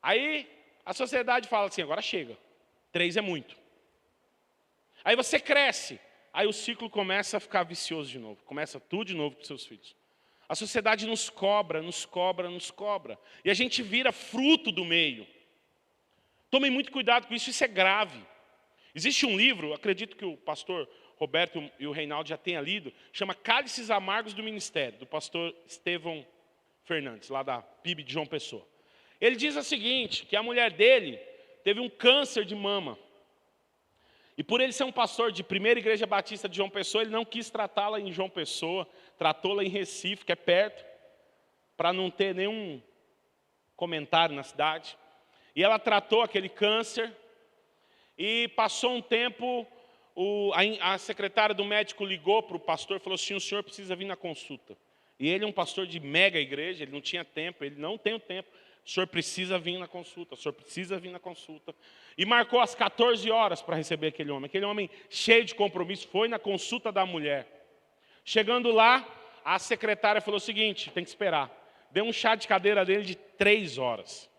Aí a sociedade fala assim, agora chega. 3 é muito. Aí você cresce. Aí o ciclo começa a ficar vicioso de novo. Começa tudo de novo com seus filhos. A sociedade nos cobra, nos cobra, nos cobra. E a gente vira fruto do meio. Tomem muito cuidado com isso, isso é grave. Existe um livro, acredito que o pastor Roberto e o Reinaldo já tenham lido, chama Cálices Amargos do Ministério, do pastor Estevão Fernandes, lá da PIB de João Pessoa. Ele diz o seguinte, que a mulher dele teve um câncer de mama. E por ele ser um pastor de Primeira Igreja Batista de João Pessoa, ele não quis tratá-la em João Pessoa, tratou-la em Recife, que é perto, para não ter nenhum comentário na cidade. E ela tratou aquele câncer, e passou um tempo, a secretária do médico ligou para o pastor e falou assim, o senhor precisa vir na consulta. E ele é um pastor de mega igreja, ele não tinha tempo, ele não tem o tempo. O senhor precisa vir na consulta, o senhor precisa vir na consulta. E marcou às 14 horas para receber aquele homem cheio de compromisso, foi na consulta da mulher. Chegando lá, a secretária falou o seguinte, tem que esperar. Deu um chá de cadeira dele de 3 horas.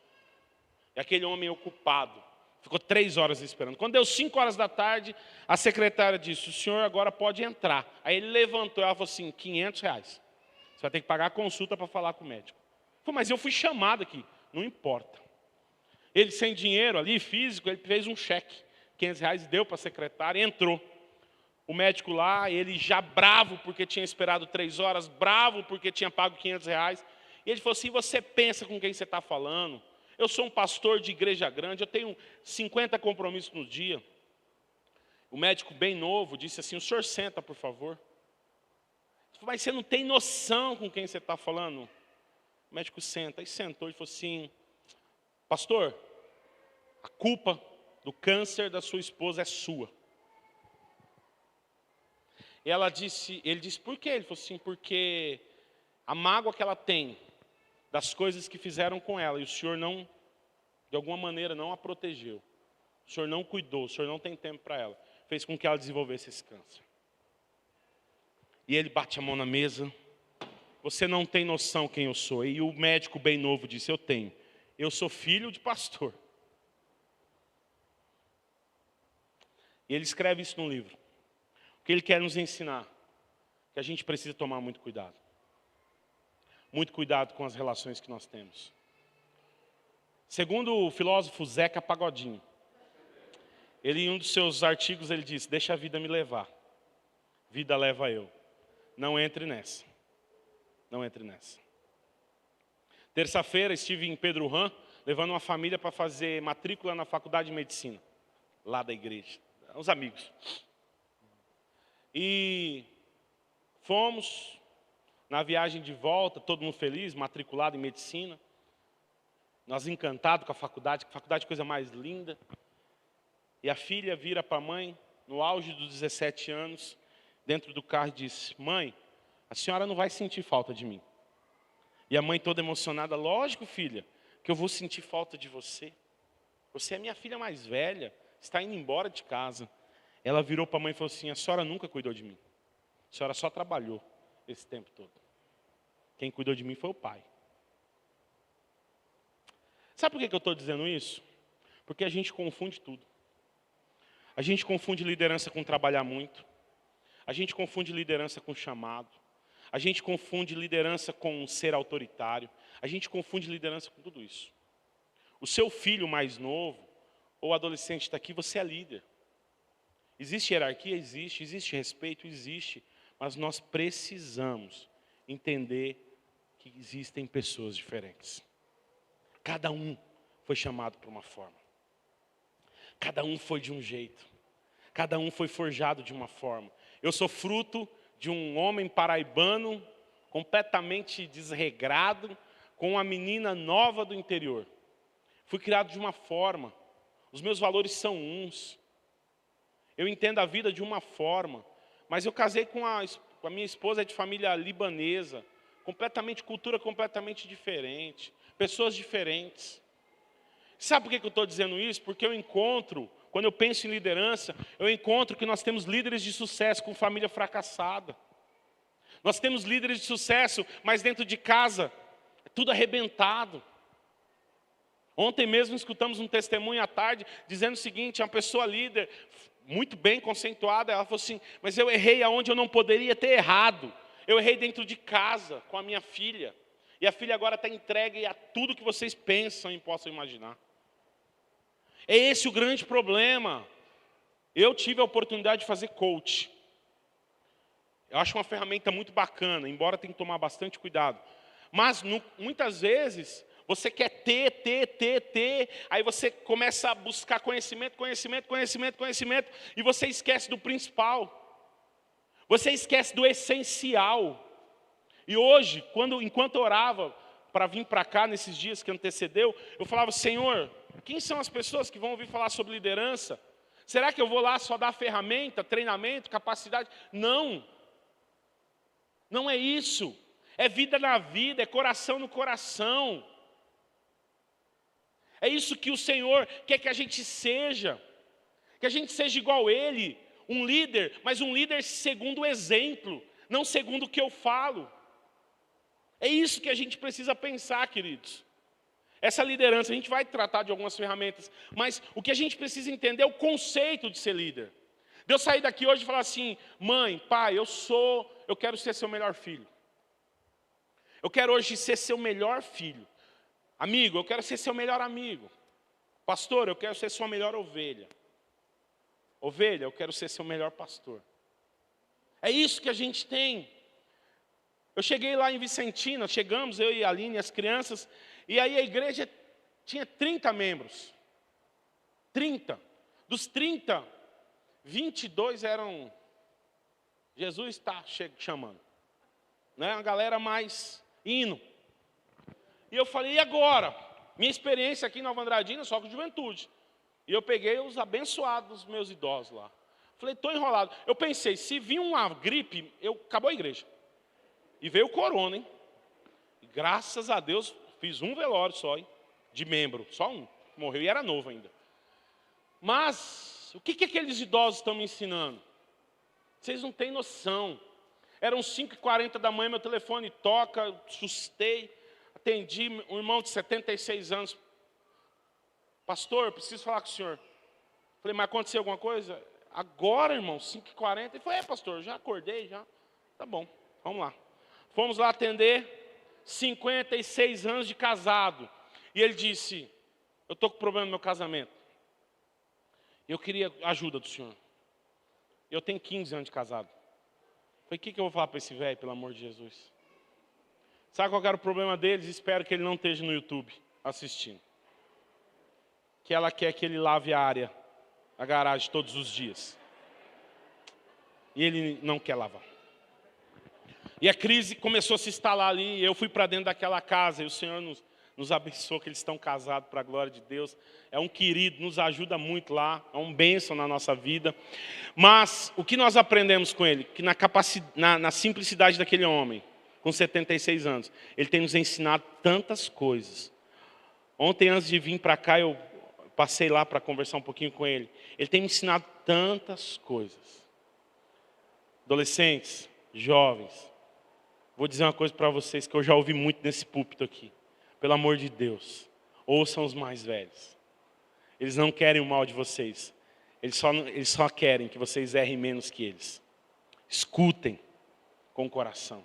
E aquele homem ocupado, ficou 3 horas esperando. Quando deu 5 horas da tarde, a secretária disse, o senhor agora pode entrar. Aí ele levantou, ela falou assim, R$500. Você vai ter que pagar a consulta para falar com o médico. Eu falei, mas eu fui chamado aqui. Não importa. Ele sem dinheiro ali, físico, ele fez um cheque. R$500, deu para a secretária e entrou. O médico lá, ele já bravo porque tinha esperado 3 horas, bravo porque tinha pago R$500. E ele falou assim, você pensa com quem você está falando? Eu sou um pastor de igreja grande, eu tenho 50 compromissos no dia. O médico bem novo disse assim, o senhor senta, por favor. Ele falou, mas você não tem noção com quem você está falando? O médico senta, e sentou e falou assim, pastor, a culpa do câncer da sua esposa é sua. E ele disse, por quê? Ele falou assim, porque a mágoa que ela tem das coisas que fizeram com ela, e o senhor não, de alguma maneira, não a protegeu. O senhor não cuidou, o senhor não tem tempo para ela. Fez com que ela desenvolvesse esse câncer. E ele bate a mão na mesa. Você não tem noção quem eu sou. E o médico bem novo disse, eu tenho. Eu sou filho de pastor. E ele escreve isso no livro. O que ele quer nos ensinar? Que a gente precisa tomar muito cuidado. Muito cuidado com as relações que nós temos. Segundo o filósofo Zeca Pagodinho, ele, em um dos seus artigos, ele diz, deixa a vida me levar. Vida leva eu. Não entre nessa. Não entre nessa. Terça-feira estive em Pedro Ram, levando uma família para fazer matrícula na faculdade de medicina, lá da igreja, os amigos. E fomos na viagem de volta, todo mundo feliz, matriculado em medicina. Nós encantados com a faculdade é a coisa mais linda. E a filha vira para a mãe, no auge dos 17 anos, dentro do carro e disse, mãe, a senhora não vai sentir falta de mim. E a mãe toda emocionada, lógico, filha, que eu vou sentir falta de você. Você é minha filha mais velha, está indo embora de casa. Ela virou para a mãe e falou assim, a senhora nunca cuidou de mim. A senhora só trabalhou esse tempo todo. Quem cuidou de mim foi o pai. Sabe por que eu estou dizendo isso? Porque a gente confunde tudo. A gente confunde liderança com trabalhar muito. A gente confunde liderança com chamado. A gente confunde liderança com ser autoritário. A gente confunde liderança com tudo isso. O seu filho mais novo, ou adolescente está aqui, você é líder. Existe hierarquia? Existe. Existe respeito? Existe. Mas nós precisamos entender que existem pessoas diferentes. Cada um foi chamado por uma forma. Cada um foi de um jeito. Cada um foi forjado de uma forma. Eu sou fruto de um homem paraibano, completamente desregrado, com uma menina nova do interior. Fui criado de uma forma. Os meus valores são uns. Eu entendo a vida de uma forma. Mas eu casei com a minha esposa de família libanesa. Cultura completamente diferente. Pessoas diferentes. Sabe por que eu estou dizendo isso? Porque eu encontro, quando eu penso em liderança, eu encontro que nós temos líderes de sucesso com família fracassada. Nós temos líderes de sucesso, mas dentro de casa, é tudo arrebentado. Ontem mesmo escutamos um testemunho à tarde, dizendo o seguinte, uma pessoa líder, muito bem conceituada, ela falou assim, mas eu errei aonde eu não poderia ter errado. Eu errei dentro de casa, com a minha filha. E a filha agora está entregue a tudo que vocês pensam e possam imaginar. É esse o grande problema. Eu tive a oportunidade de fazer coach. Eu acho uma ferramenta muito bacana, embora tenha que tomar bastante cuidado. Mas muitas vezes você quer ter, aí você começa a buscar conhecimento, e você esquece do principal. Você esquece do essencial. E hoje, enquanto eu orava para vir para cá, nesses dias que antecedeu, eu falava, Senhor, quem são as pessoas que vão ouvir falar sobre liderança? Será que eu vou lá só dar ferramenta, treinamento, capacidade? Não. Não é isso. É vida na vida, é coração no coração. É isso que o Senhor quer que a gente seja. Que a gente seja igual Ele, um líder, mas um líder segundo o exemplo, não segundo o que eu falo. É isso que a gente precisa pensar, queridos. Essa liderança, a gente vai tratar de algumas ferramentas, mas o que a gente precisa entender é o conceito de ser líder. De eu sair daqui hoje e falar assim, mãe, pai, eu quero ser seu melhor filho. Eu quero hoje ser seu melhor filho. Amigo, eu quero ser seu melhor amigo. Pastor, eu quero ser sua melhor ovelha. Ovelha, eu quero ser seu melhor pastor. É isso que a gente tem. Eu cheguei lá em Vicentina, chegamos, eu e a Aline, as crianças, e aí a igreja tinha 30 membros. 30. Dos 30, 22 eram... Jesus está chamando. Né? A galera mais hino. E eu falei, e agora? Minha experiência aqui em Nova Andradina só com juventude. E eu peguei os abençoados meus idosos lá. Falei, estou enrolado. Eu pensei, se vir uma gripe, acabou a igreja. E veio o corona, hein? E graças a Deus, fiz um velório só, hein? De membro, só um. Morreu e era novo ainda. Mas, o que aqueles idosos estão me ensinando? Vocês não têm noção. Eram 5h40 da manhã, meu telefone toca, assustei. Atendi um irmão de 76 anos. Pastor, eu preciso falar com o senhor. Falei, mas aconteceu alguma coisa? Agora, irmão, 5h40. Ele falou, pastor, já acordei, já. Tá bom, vamos lá. Fomos lá atender, 56 anos de casado. E ele disse, eu estou com problema no meu casamento. Eu queria ajuda do senhor. Eu tenho 15 anos de casado. Falei, o que eu vou falar para esse velho, pelo amor de Jesus? Sabe qual era o problema deles? Espero que ele não esteja no YouTube assistindo. Que ela quer que ele lave a garagem todos os dias. E ele não quer lavar. E a crise começou a se instalar ali, e eu fui para dentro daquela casa, e o Senhor nos abençoou, que eles estão casados para a glória de Deus. É um querido, nos ajuda muito lá, é um bênção na nossa vida. Mas o que nós aprendemos com ele? Que na simplicidade daquele homem, com 76 anos, ele tem nos ensinado tantas coisas. Ontem, antes de vir para cá, eu passei lá para conversar um pouquinho com ele. Ele tem me ensinado tantas coisas. Adolescentes, jovens, vou dizer uma coisa para vocês que eu já ouvi muito nesse púlpito aqui. Pelo amor de Deus, ouçam os mais velhos. Eles não querem o mal de vocês. Eles só querem que vocês errem menos que eles. Escutem com o coração.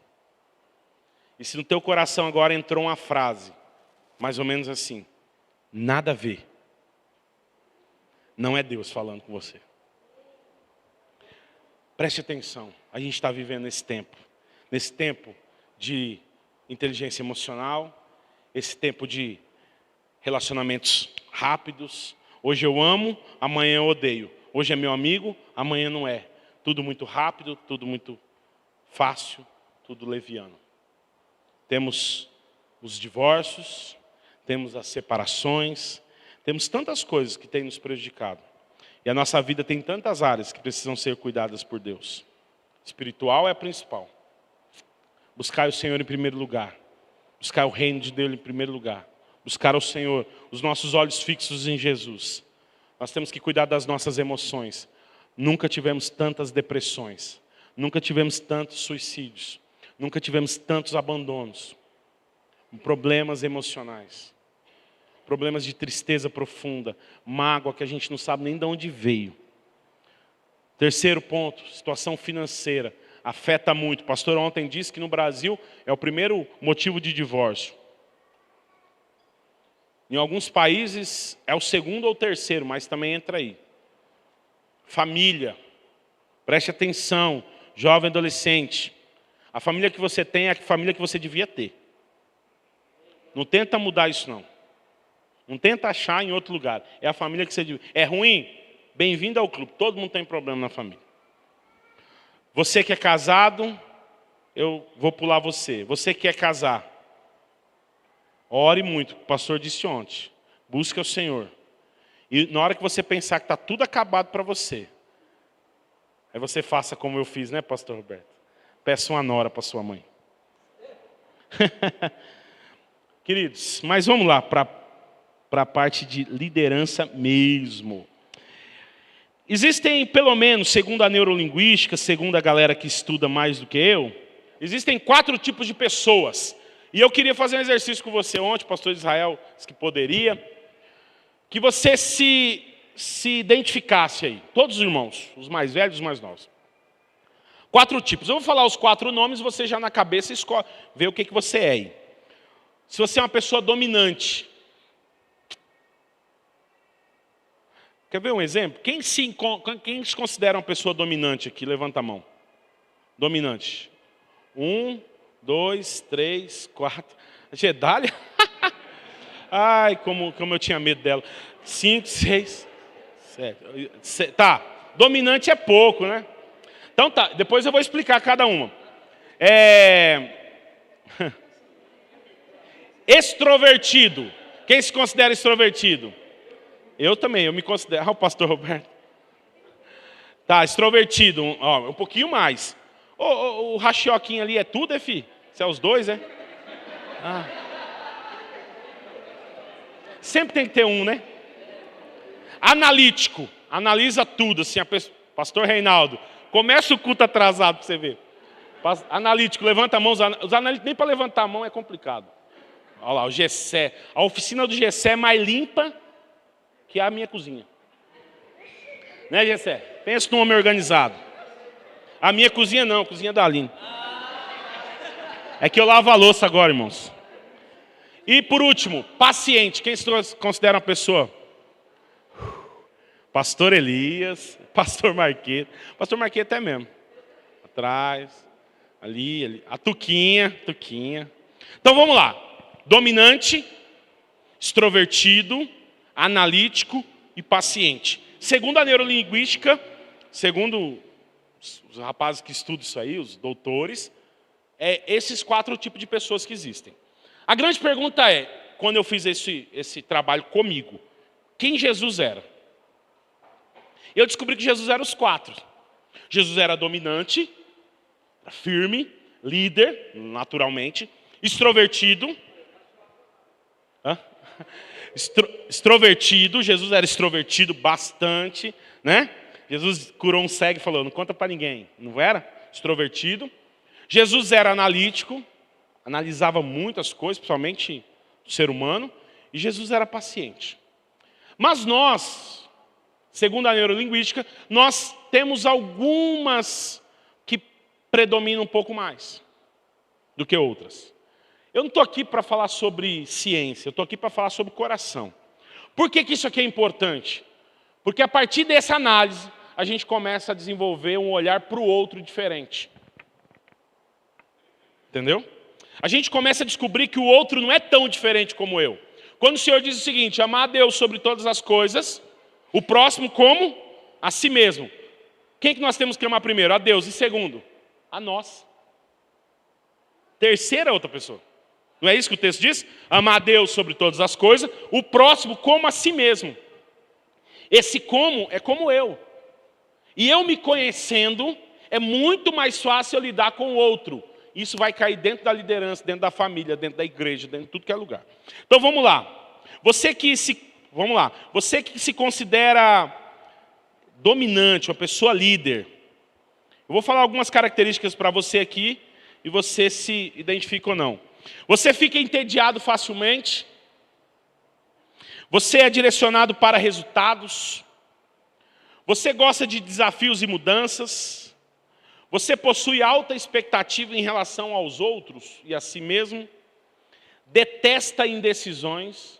E se no teu coração agora entrou uma frase, mais ou menos assim, nada a ver, não é Deus falando com você. Preste atenção, a gente está vivendo nesse tempo de inteligência emocional, esse tempo de relacionamentos rápidos. Hoje eu amo, amanhã eu odeio. Hoje é meu amigo, amanhã não é. Tudo muito rápido, tudo muito fácil, tudo leviano. Temos os divórcios, temos as separações, temos tantas coisas que têm nos prejudicado. E a nossa vida tem tantas áreas que precisam ser cuidadas por Deus. Espiritual é a principal. Buscar o Senhor em primeiro lugar. Buscar o reino de Deus em primeiro lugar. Buscar o Senhor, os nossos olhos fixos em Jesus. Nós temos que cuidar das nossas emoções. Nunca tivemos tantas depressões. Nunca tivemos tantos suicídios. Nunca tivemos tantos abandonos. Problemas emocionais. Problemas de tristeza profunda. Mágoa que a gente não sabe nem de onde veio. Terceiro ponto, situação financeira. Afeta muito. O pastor ontem disse que no Brasil é o primeiro motivo de divórcio. Em alguns países é o segundo ou terceiro, mas também entra aí. Família. Preste atenção, jovem adolescente. A família que você tem é a família que você devia ter. Não tenta mudar isso, não. Não tenta achar em outro lugar. É a família que você devia. É ruim? Bem-vindo ao clube. Todo mundo tem problema na família. Você que é casado, eu vou pular você. Você que quer casar, ore muito, o pastor disse ontem. Busque o Senhor. E na hora que você pensar que está tudo acabado para você, aí você faça como eu fiz, né, pastor Roberto? Peça uma nora para sua mãe. Queridos, mas vamos lá para a parte de liderança mesmo. Existem, pelo menos, segundo a neurolinguística, segundo a galera que estuda mais do que eu, existem 4 tipos de pessoas. E eu queria fazer um exercício com você ontem, o pastor Israel disse que poderia, que você se identificasse aí, todos os irmãos, os mais velhos e os mais novos. 4 tipos. Eu vou falar os 4 nomes, você já na cabeça escolhe, vê o que você é aí. Se você é uma pessoa dominante. Quer ver um exemplo? Quem se considera uma pessoa dominante aqui? Levanta a mão. Dominante. 1, 2, 3, 4. Gedália? Ai, como eu tinha medo dela. 5, 6, 7. Tá, dominante é pouco, né? Então tá, depois eu vou explicar cada uma. Extrovertido. Quem se considera extrovertido? Eu também, eu me considero. O pastor Roberto. Tá, extrovertido, ó, um pouquinho mais. O rachioquinho ali é tudo, filho? Isso é os dois, é? Ah. Sempre tem que ter um, né? Analítico. Analisa tudo, assim, pastor Reinaldo. Começa o culto atrasado para você ver. Analítico, levanta a mão. Os analíticos, nem para levantar a mão é complicado. Olha lá, o Gessé. A oficina do Gessé é mais limpa que a minha cozinha. Né, Gessé? Pensa num homem organizado. A minha cozinha não, a cozinha da Aline. É que eu lavo a louça agora, irmãos. E por último, paciente. Quem se considera uma pessoa? Pastor Elias, pastor Marquete. Pastor Marquete é mesmo. Atrás, ali. A Tuquinha. Então vamos lá. Dominante, extrovertido, analítico e paciente. Segundo a neurolinguística, segundo os rapazes que estudam isso aí, os doutores, esses 4 tipos de pessoas que existem. A grande pergunta é, quando eu fiz esse trabalho comigo, quem Jesus era? Eu descobri que Jesus era os 4. Jesus era dominante, firme, líder, naturalmente, extrovertido. Extrovertido, Jesus era extrovertido bastante, né? Jesus curou um cego e falou, não conta para ninguém, não era? Extrovertido. Jesus era analítico, analisava muitas coisas, principalmente do ser humano, e Jesus era paciente. Mas nós, segundo a neurolinguística, nós temos algumas que predominam um pouco mais do que outras. Eu não estou aqui para falar sobre ciência, eu estou aqui para falar sobre coração. Por que isso aqui é importante? Porque a partir dessa análise, a gente começa a desenvolver um olhar para o outro diferente. Entendeu? A gente começa a descobrir que o outro não é tão diferente como eu. Quando o Senhor diz o seguinte, amar a Deus sobre todas as coisas, o próximo como? A si mesmo. Quem que nós temos que amar primeiro? A Deus. E segundo? A nós. Terceira outra pessoa. Não é isso que o texto diz? Amar a Deus sobre todas as coisas, o próximo como a si mesmo. Esse como é como eu. E eu me conhecendo, é muito mais fácil eu lidar com o outro. Isso vai cair dentro da liderança, dentro da família, dentro da igreja, dentro de tudo que é lugar. Então vamos lá. Você que se considera dominante, uma pessoa líder. Eu vou falar algumas características para você aqui e você se identifica ou não. Você fica entediado facilmente. Você é direcionado para resultados. Você gosta de desafios e mudanças. Você possui alta expectativa em relação aos outros e a si mesmo. Detesta indecisões.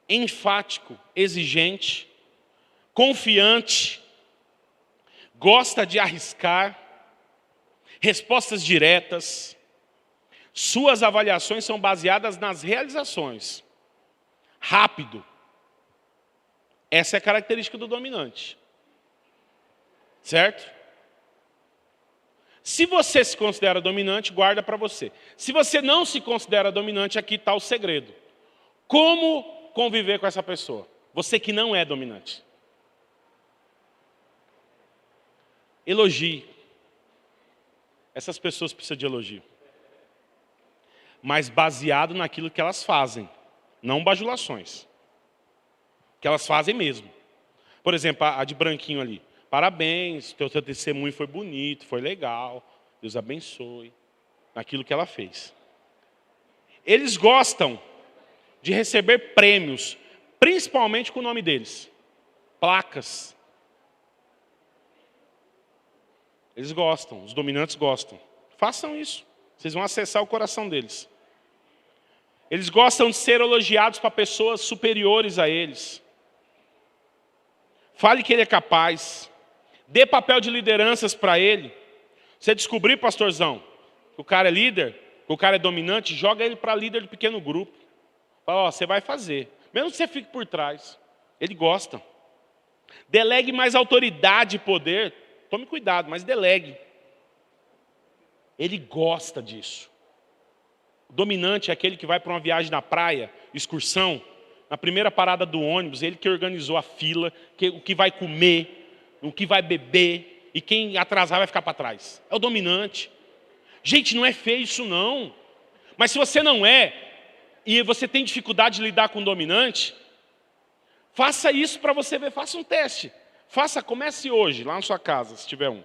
enfático, exigente, confiante, gosta de arriscar, respostas diretas. Suas avaliações são baseadas nas realizações. Rápido. Essa é a característica do dominante. Certo? Se você se considera dominante, guarda para você. Se você não se considera dominante, aqui está o segredo. Como conviver com essa pessoa? Você que não é dominante. Elogie. Essas pessoas precisam de elogio. Mas baseado naquilo que elas fazem. Não bajulações. Que elas fazem mesmo. Por exemplo, a de branquinho ali. Parabéns, teu testemunho foi bonito, foi legal. Deus abençoe. Naquilo que ela fez. Eles gostam de receber prêmios, principalmente com o nome deles. Placas. Eles gostam, os dominantes gostam. Façam isso. Vocês vão acessar o coração deles. Eles gostam de ser elogiados para pessoas superiores a eles. Fale que ele é capaz. Dê papel de lideranças para ele. Você descobrir, pastorzão, que o cara é líder, que o cara é dominante, joga ele para líder de pequeno grupo. Fala, ó, você vai fazer. Mesmo que você fique por trás. Ele gosta. Delegue mais autoridade e poder. Tome cuidado, mas delegue. Ele gosta disso. O dominante é aquele que vai para uma viagem na praia, excursão, na primeira parada do ônibus, ele que organizou a fila, o que vai comer, o que vai beber, e quem atrasar vai ficar para trás. É o dominante. Gente, não é feio isso não. Mas se você não é, e você tem dificuldade de lidar com o dominante, faça isso para você ver, faça um teste. Comece hoje, lá na sua casa, se tiver um.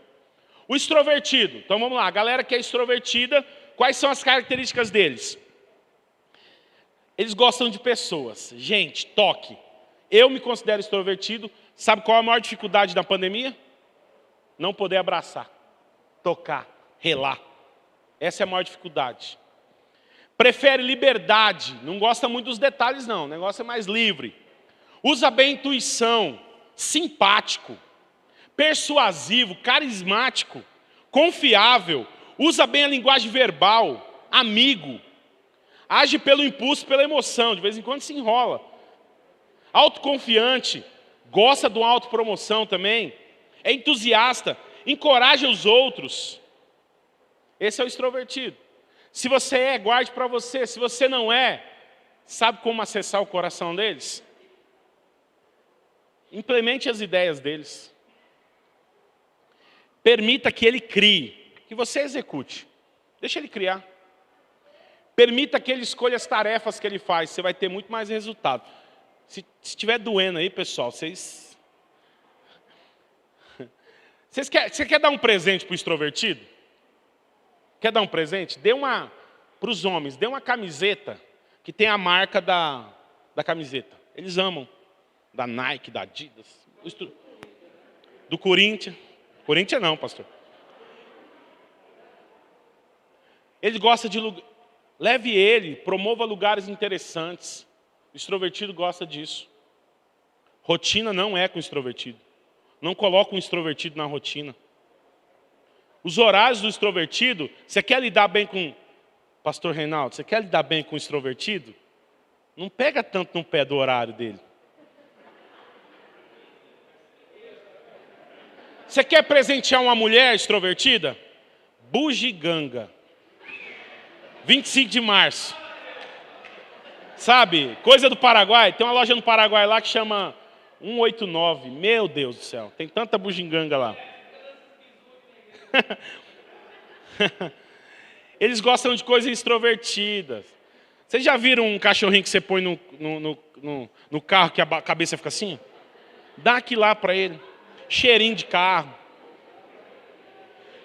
O extrovertido. Então vamos lá, a galera que é extrovertida, quais são as características deles? Eles gostam de pessoas. Gente, toque. Eu me considero extrovertido. Sabe qual é a maior dificuldade da pandemia? Não poder abraçar, tocar, relar. Essa é a maior dificuldade. Prefere liberdade. Não gosta muito dos detalhes, não. O negócio é mais livre. Usa bem a intuição. Simpático. Persuasivo. Carismático. Confiável. Usa bem a linguagem verbal. Amigo. Age pelo impulso, pela emoção. De vez em quando se enrola. Autoconfiante. Gosta de uma autopromoção também. É entusiasta. Encoraja os outros. Esse é o extrovertido. Se você é, guarde para você. Se você não é, sabe como acessar o coração deles? Implemente as ideias deles. Permita que ele crie, que você execute. Deixa ele criar. Permita que ele escolha as tarefas que ele faz, você vai ter muito mais resultado. Se estiver doendo aí, pessoal, você quer dar um presente para o extrovertido? Quer dar um presente? Dê uma, para os homens, dê uma camiseta que tem a marca da camiseta. Eles amam. Da Nike, da Adidas, do Corinthians. Corinthians não, pastor. Ele gosta de lugar. Leve ele, promova lugares interessantes. O extrovertido gosta disso. Rotina não é com o extrovertido. Não coloca um extrovertido na rotina. Os horários do extrovertido, você quer lidar bem com... Pastor Reinaldo, você quer lidar bem com o extrovertido? Não pega tanto no pé do horário dele. Você quer presentear uma mulher extrovertida? Bugiganga. 25 de março. Sabe, coisa do Paraguai. Tem uma loja no Paraguai lá que chama 189. Meu Deus do céu, tem tanta bugiganga lá. Eles gostam de coisas extrovertidas. Vocês já viram um cachorrinho que você põe no carro que a cabeça fica assim? Dá aquilo lá para ele. Cheirinho de carro.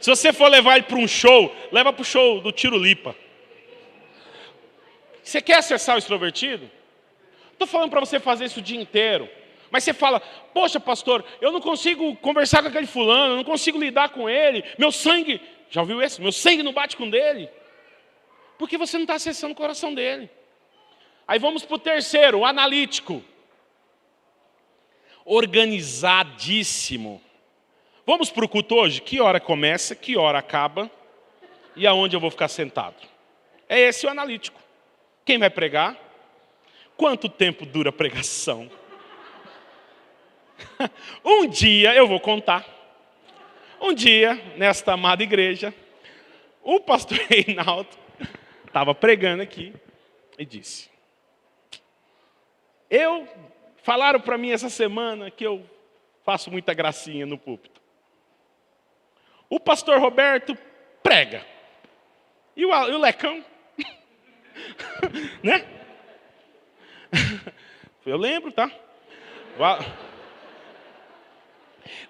Se você for levar ele para um show, leva para o show do Tirulipa. Você quer acessar o extrovertido? Estou falando para você fazer isso o dia inteiro. Mas você fala, poxa pastor, eu não consigo conversar com aquele fulano, eu não consigo lidar com ele. Meu sangue, já ouviu esse? Meu sangue não bate com o dele. Porque você não está acessando o coração dele. Aí vamos para o terceiro, o analítico. Organizadíssimo. Vamos para o culto hoje? Que hora começa, que hora acaba e aonde eu vou ficar sentado? É esse o analítico. Quem vai pregar? Quanto tempo dura a pregação? Um dia, eu vou contar. Um dia, nesta amada igreja, o pastor Reinaldo estava pregando aqui e disse: falaram para mim essa semana que eu faço muita gracinha no púlpito. O pastor Roberto prega. E o Lecão? Né? Eu lembro, tá?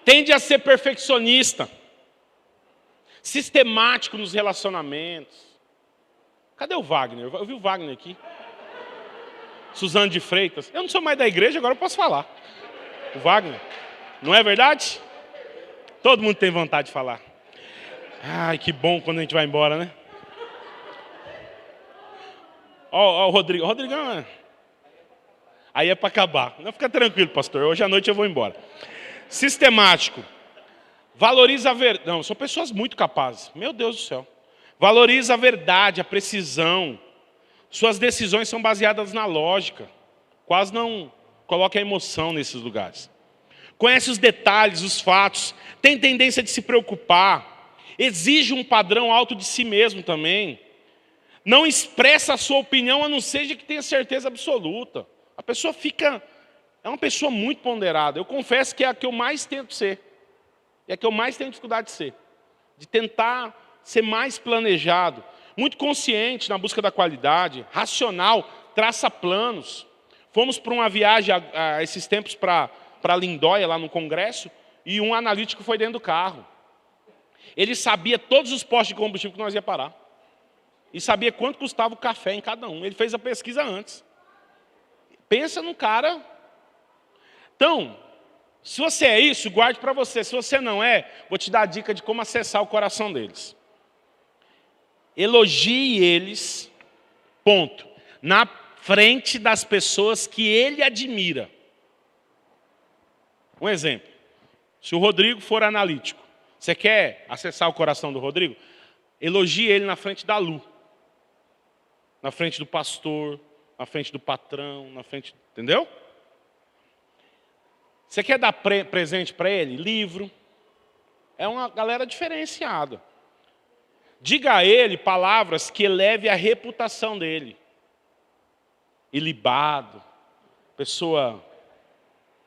Tende a ser perfeccionista. Sistemático nos relacionamentos. Cadê o Wagner? Eu vi o Wagner aqui. Suzano de Freitas. Eu não sou mais da igreja, agora eu posso falar. O Wagner. Não é verdade? Todo mundo tem vontade de falar. Ai, que bom quando a gente vai embora, né? Ó o Rodrigo. O Rodrigão, aí é para acabar. Não, fica tranquilo, pastor. Hoje à noite eu vou embora. Sistemático. Valoriza a verdade. Não, são pessoas muito capazes. Meu Deus do céu. Valoriza a verdade, a precisão. Suas decisões são baseadas na lógica. Quase não coloca a emoção nesses lugares. Conhece os detalhes, os fatos. Tem tendência de se preocupar. Exige um padrão alto de si mesmo também. Não expressa a sua opinião, a não ser que tenha certeza absoluta. A pessoa é uma pessoa muito ponderada. Eu confesso que é a que eu mais tento ser. É a que eu mais tenho dificuldade de ser. De tentar ser mais planejado. Muito consciente na busca da qualidade. Racional, traça planos. Fomos para uma viagem há esses tempos para Lindóia, lá no congresso, e um analítico foi dentro do carro. Ele sabia todos os postos de combustível que nós ia parar. E sabia quanto custava o café em cada um. Ele fez a pesquisa antes. Pensa num cara. Então, se você é isso, guarde para você. Se você não é, vou te dar a dica de como acessar o coração deles. Elogie eles, ponto, na frente das pessoas que ele admira. Um exemplo. Se o Rodrigo for analítico, você quer acessar o coração do Rodrigo? Elogie ele na frente da Lu. Na frente do pastor, na frente do patrão, na frente... Entendeu? Você quer dar presente para ele? Livro. É uma galera diferenciada. Diga a ele palavras que eleve a reputação dele. Ilibado. Pessoa...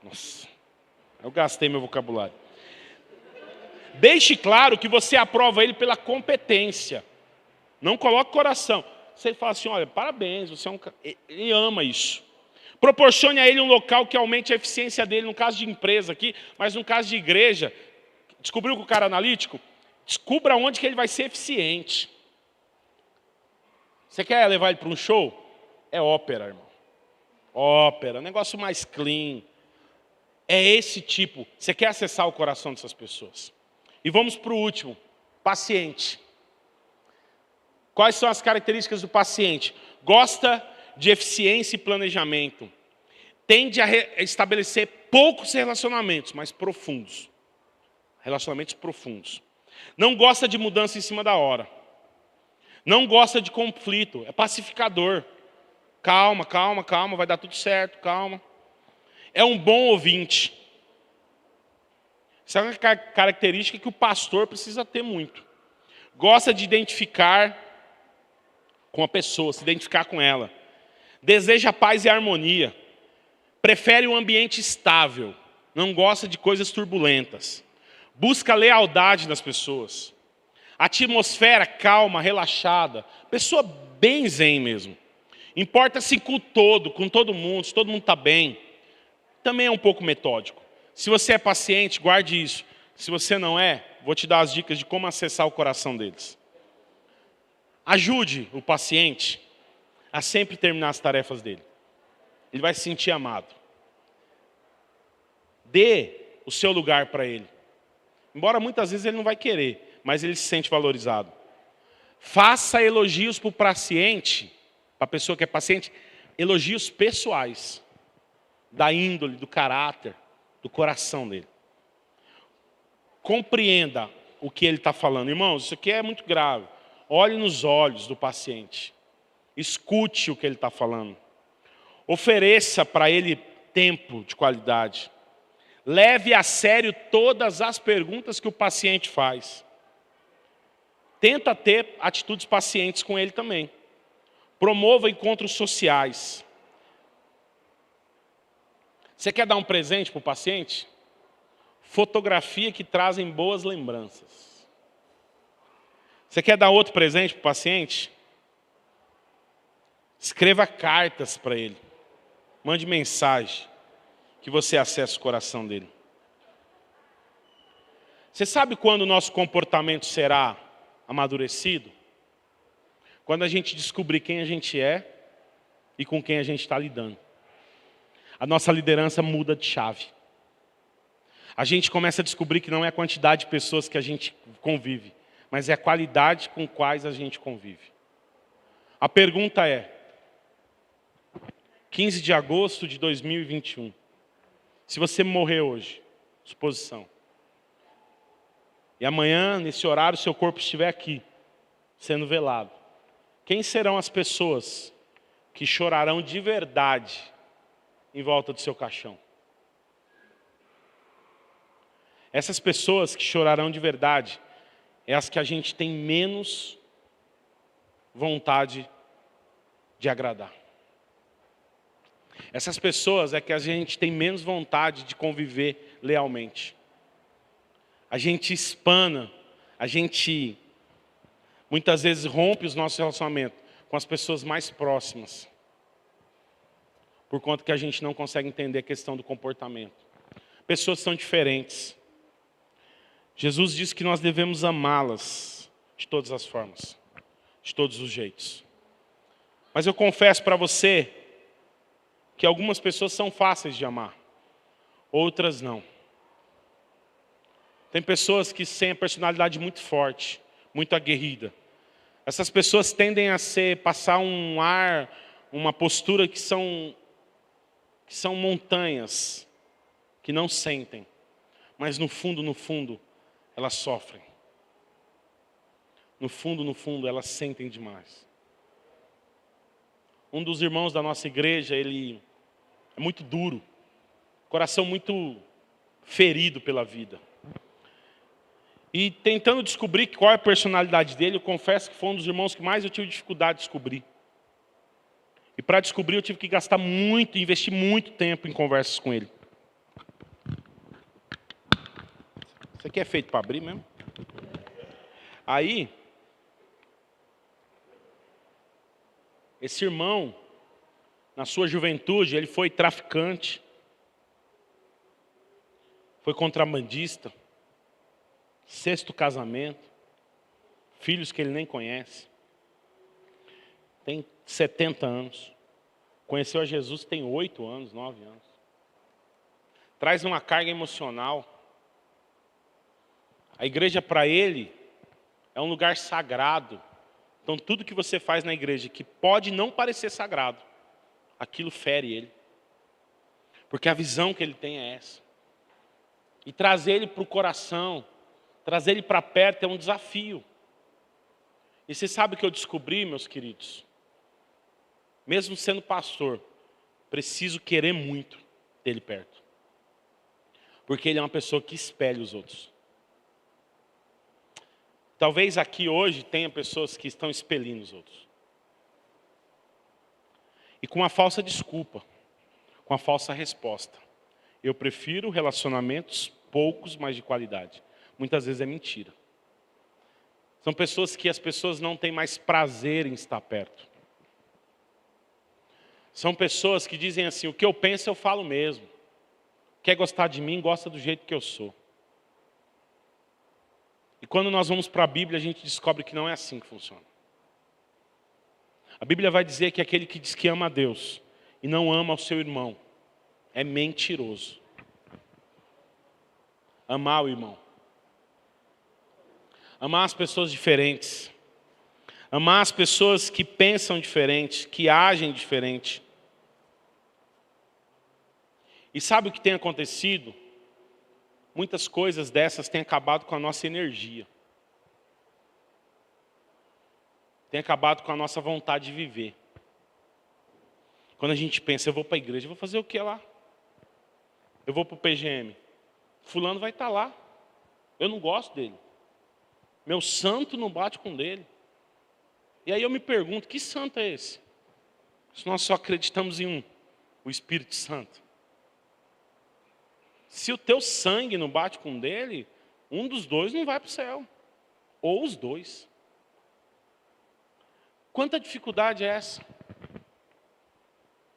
Nossa, eu gastei meu vocabulário. Deixe claro que você aprova ele pela competência. Não coloque coração. Você fala assim, olha, parabéns, você é um... Ele ama isso. Proporcione a ele um local que aumente a eficiência dele, no caso de empresa aqui, mas no caso de igreja. Descobriu que o cara é analítico? Descubra onde que ele vai ser eficiente. Você quer levar ele para um show? É ópera, irmão. Ópera, negócio mais clean. É esse tipo. Você quer acessar o coração dessas pessoas. E vamos para o último. Paciente. Quais são as características do paciente? Gosta de eficiência e planejamento. Tende a estabelecer poucos relacionamentos, mas profundos. Relacionamentos profundos. Não gosta de mudança em cima da hora. Não gosta de conflito. É pacificador. Calma, calma, calma, vai dar tudo certo, calma. É um bom ouvinte. Essa é uma característica que o pastor precisa ter muito. Gosta de identificar com a pessoa, se identificar com ela. Deseja paz e harmonia. Prefere um ambiente estável. Não gosta de coisas turbulentas. Busca lealdade nas pessoas. Atmosfera calma, relaxada. Pessoa bem zen mesmo. Importa-se com todo mundo, se todo mundo está bem. Também é um pouco metódico. Se você é paciente, guarde isso. Se você não é, vou te dar as dicas de como acessar o coração deles. Ajude o paciente a sempre terminar as tarefas dele. Ele vai se sentir amado. Dê o seu lugar para ele. Embora muitas vezes ele não vai querer, mas ele se sente valorizado. Faça elogios para o paciente, para a pessoa que é paciente, elogios pessoais, da índole, do caráter, do coração dele. Compreenda o que ele está falando. Irmãos, isso aqui é muito grave. Olhe nos olhos do paciente. Escute o que ele está falando. Ofereça para ele tempo de qualidade. Leve a sério todas as perguntas que o paciente faz. Tenta ter atitudes pacientes com ele também. Promova encontros sociais. Você quer dar um presente para o paciente? Fotografia que trazem boas lembranças. Você quer dar outro presente para o paciente? Escreva cartas para ele. Mande mensagem que você acesse o coração dele. Você sabe quando o nosso comportamento será amadurecido? Quando a gente descobrir quem a gente é e com quem a gente está lidando. A nossa liderança muda de chave. A gente começa a descobrir que não é a quantidade de pessoas que a gente convive, mas é a qualidade com quais a gente convive. A pergunta é, 15 de agosto de 2021, se você morrer hoje, suposição, e amanhã, nesse horário, seu corpo estiver aqui, sendo velado, quem serão as pessoas que chorarão de verdade em volta do seu caixão? Essas pessoas que chorarão de verdade é as que a gente tem menos vontade de agradar. Essas pessoas é que a gente tem menos vontade de conviver lealmente. A gente espana, a gente muitas vezes rompe os nossos relacionamentos com as pessoas mais próximas. Por conta que a gente não consegue entender a questão do comportamento. Pessoas são diferentes. Jesus disse que nós devemos amá-las de todas as formas, de todos os jeitos. Mas eu confesso para você que algumas pessoas são fáceis de amar, outras não. Tem pessoas que têm a personalidade muito forte, muito aguerrida. Essas pessoas tendem a passar um ar, uma postura que são montanhas, que não sentem. Mas no fundo, elas sofrem. No fundo, elas sentem demais. Um dos irmãos da nossa igreja, ele é muito duro, coração muito ferido pela vida. E tentando descobrir qual é a personalidade dele, eu confesso que foi um dos irmãos que mais eu tive dificuldade de descobrir. E para descobrir eu tive que gastar muito, investir muito tempo em conversas com ele. Isso aqui é feito para abrir mesmo? Aí, esse irmão, na sua juventude, ele foi traficante, foi contrabandista, 6º casamento, filhos que ele nem conhece, tem 70 anos, conheceu a Jesus tem 8 anos, 9 anos, traz uma carga emocional. A igreja para ele é um lugar sagrado. Então tudo que você faz na igreja que pode não parecer sagrado, aquilo fere ele. Porque a visão que ele tem é essa. E trazer ele para o coração, trazer ele para perto é um desafio. E você sabe o que eu descobri, meus queridos? Mesmo sendo pastor, preciso querer muito dele perto. Porque ele é uma pessoa que espelha os outros. Talvez aqui hoje tenha pessoas que estão expelindo os outros. E com uma falsa desculpa, com uma falsa resposta. Eu prefiro relacionamentos poucos, mas de qualidade. Muitas vezes é mentira. São pessoas que as pessoas não têm mais prazer em estar perto. São pessoas que dizem assim, o que eu penso eu falo mesmo. Quer gostar de mim, gosta do jeito que eu sou. E quando nós vamos para a Bíblia, a gente descobre que não é assim que funciona. A Bíblia vai dizer que aquele que diz que ama a Deus e não ama o seu irmão é mentiroso. Amar o irmão. Amar as pessoas diferentes. Amar as pessoas que pensam diferente, que agem diferente. E sabe o que tem acontecido? Muitas coisas dessas têm acabado com a nossa energia. Tem acabado com a nossa vontade de viver. Quando a gente pensa, eu vou para a igreja, eu vou fazer o que lá? Eu vou para o PGM. Fulano vai estar lá. Eu não gosto dele. Meu santo não bate com dele. E aí eu me pergunto, que santo é esse? Se nós só acreditamos em um, o Espírito Santo. Se o teu sangue não bate com o dele, um dos dois não vai para o céu. Ou os dois. Quanta dificuldade é essa?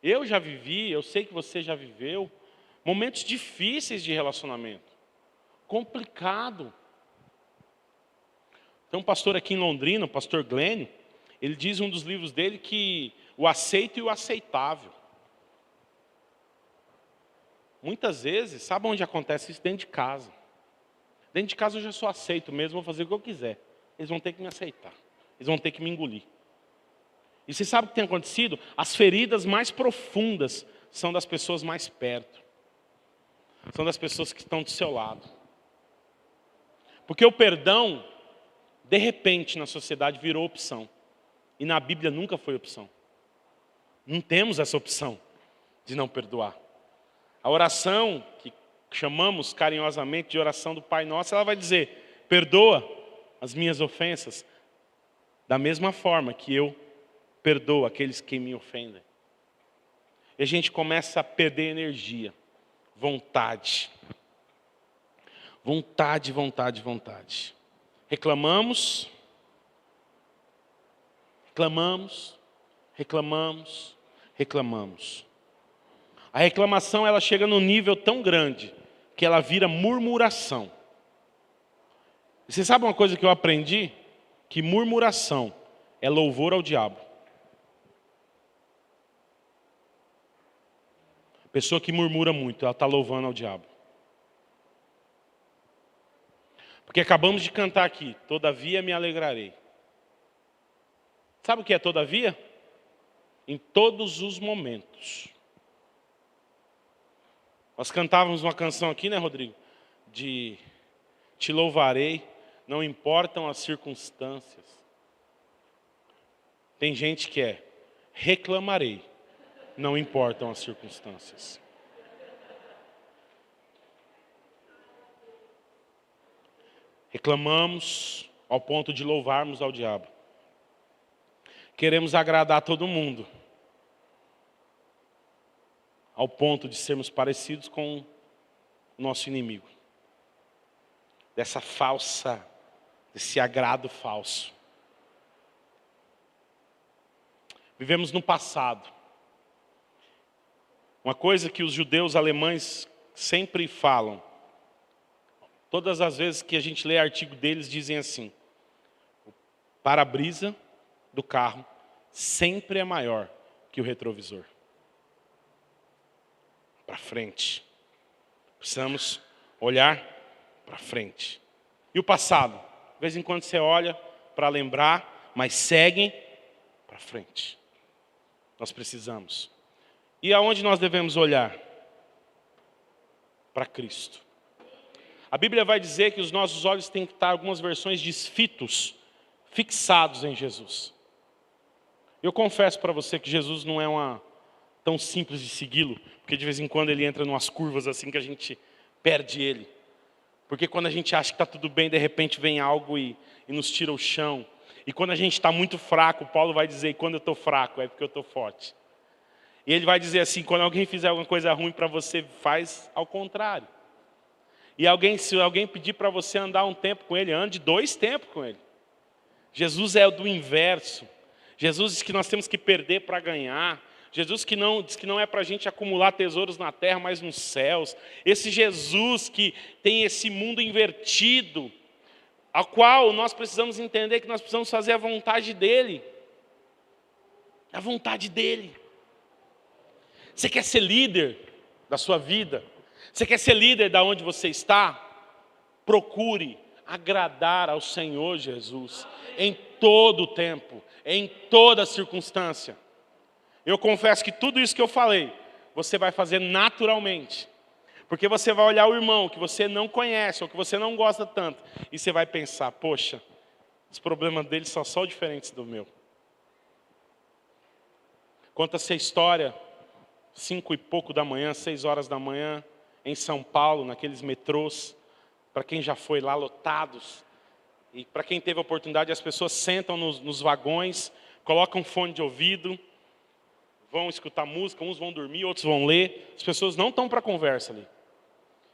Eu já vivi, eu sei que você já viveu, momentos difíceis de relacionamento. Complicado. Tem um pastor aqui em Londrina, o pastor Glênio, ele diz em um dos livros dele que o aceito e o aceitável. Muitas vezes, sabe onde acontece isso? Dentro de casa. Dentro de casa eu já sou aceito mesmo, vou fazer o que eu quiser. Eles vão ter que me aceitar. Eles vão ter que me engolir. E você sabe o que tem acontecido? As feridas mais profundas são das pessoas mais perto. São das pessoas que estão do seu lado. Porque o perdão, de repente, na sociedade virou opção. E na Bíblia nunca foi opção. Não temos essa opção de não perdoar. A oração, que chamamos carinhosamente de oração do Pai Nosso, ela vai dizer, perdoa as minhas ofensas, da mesma forma que eu perdoo aqueles que me ofendem. E a gente começa a perder energia, vontade. Vontade, vontade, vontade. Reclamamos, reclamamos, reclamamos, reclamamos. A reclamação, ela chega num nível tão grande que ela vira murmuração. E você sabe uma coisa que eu aprendi? Que murmuração é louvor ao diabo. A pessoa que murmura muito, ela está louvando ao diabo. Porque acabamos de cantar aqui, todavia me alegrarei. Sabe o que é todavia? Em todos os momentos. Nós cantávamos uma canção aqui, né, Rodrigo? De te louvarei, não importam as circunstâncias. Tem gente que é reclamarei, não importam as circunstâncias. Reclamamos ao ponto de louvarmos ao diabo. Queremos agradar todo mundo. Ao ponto de sermos parecidos com o nosso inimigo. Desse agrado falso. Vivemos no passado. Uma coisa que os judeus alemães sempre falam, todas as vezes que a gente lê artigo deles, dizem assim, o para-brisa do carro sempre é maior que o retrovisor. Para frente. Precisamos olhar para frente. E o passado? De vez em quando você olha para lembrar, mas segue para frente. Nós precisamos. E aonde nós devemos olhar? Para Cristo. A Bíblia vai dizer que os nossos olhos têm que estar, algumas versões diz fitos, fixados em Jesus. Eu confesso para você que Jesus não é tão simples de segui-lo, porque de vez em quando ele entra em umas curvas assim que a gente perde ele. Porque quando a gente acha que está tudo bem, de repente vem algo e nos tira o chão. E quando a gente está muito fraco, Paulo vai dizer, quando eu estou fraco, é porque eu estou forte. E ele vai dizer assim, quando alguém fizer alguma coisa ruim para você, faz ao contrário. E se alguém pedir para você andar um tempo com ele, ande 2 tempos com ele. Jesus é do inverso. Jesus diz que nós temos que perder para ganhar. Jesus diz que não é para a gente acumular tesouros na terra, mas nos céus. Esse Jesus que tem esse mundo invertido, a qual nós precisamos entender que nós precisamos fazer a vontade dEle. A vontade dEle. Você quer ser líder da sua vida? Você quer ser líder da onde você está? Procure agradar ao Senhor Jesus em todo o tempo, em toda circunstância. Eu confesso que tudo isso que eu falei você vai fazer naturalmente. Porque você vai olhar o irmão que você não conhece ou que você não gosta tanto. E você vai pensar, poxa, os problemas dele são só diferentes do meu. Conta-se a história, 5 e pouco da manhã, 6 horas da manhã, em São Paulo, naqueles metrôs, para quem já foi lá, lotados. E para quem teve a oportunidade, as pessoas sentam nos vagões, colocam fone de ouvido, vão escutar música, uns vão dormir, outros vão ler. As pessoas não estão para conversa ali.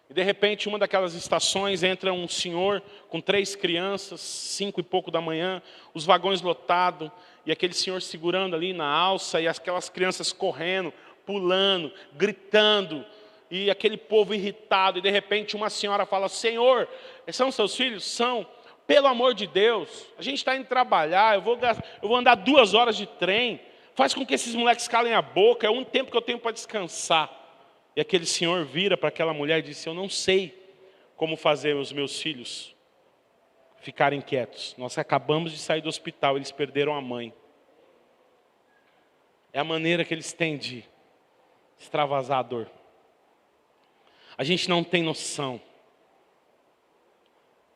E de repente, uma daquelas estações, entra um senhor com 3 crianças, 5 e pouco da manhã, os vagões lotados, e aquele senhor segurando ali na alça, e aquelas crianças correndo, pulando, gritando, e aquele povo irritado, e de repente uma senhora fala, Senhor, são seus filhos? São. Pelo amor de Deus, a gente está indo trabalhar, eu vou andar 2 horas de trem, faz com que esses moleques calem a boca, é o único tempo que eu tenho para descansar. E aquele senhor vira para aquela mulher e disse, eu não sei como fazer os meus filhos ficarem quietos. Nós acabamos de sair do hospital, eles perderam a mãe. É a maneira que eles têm de extravasar a dor. A gente não tem noção.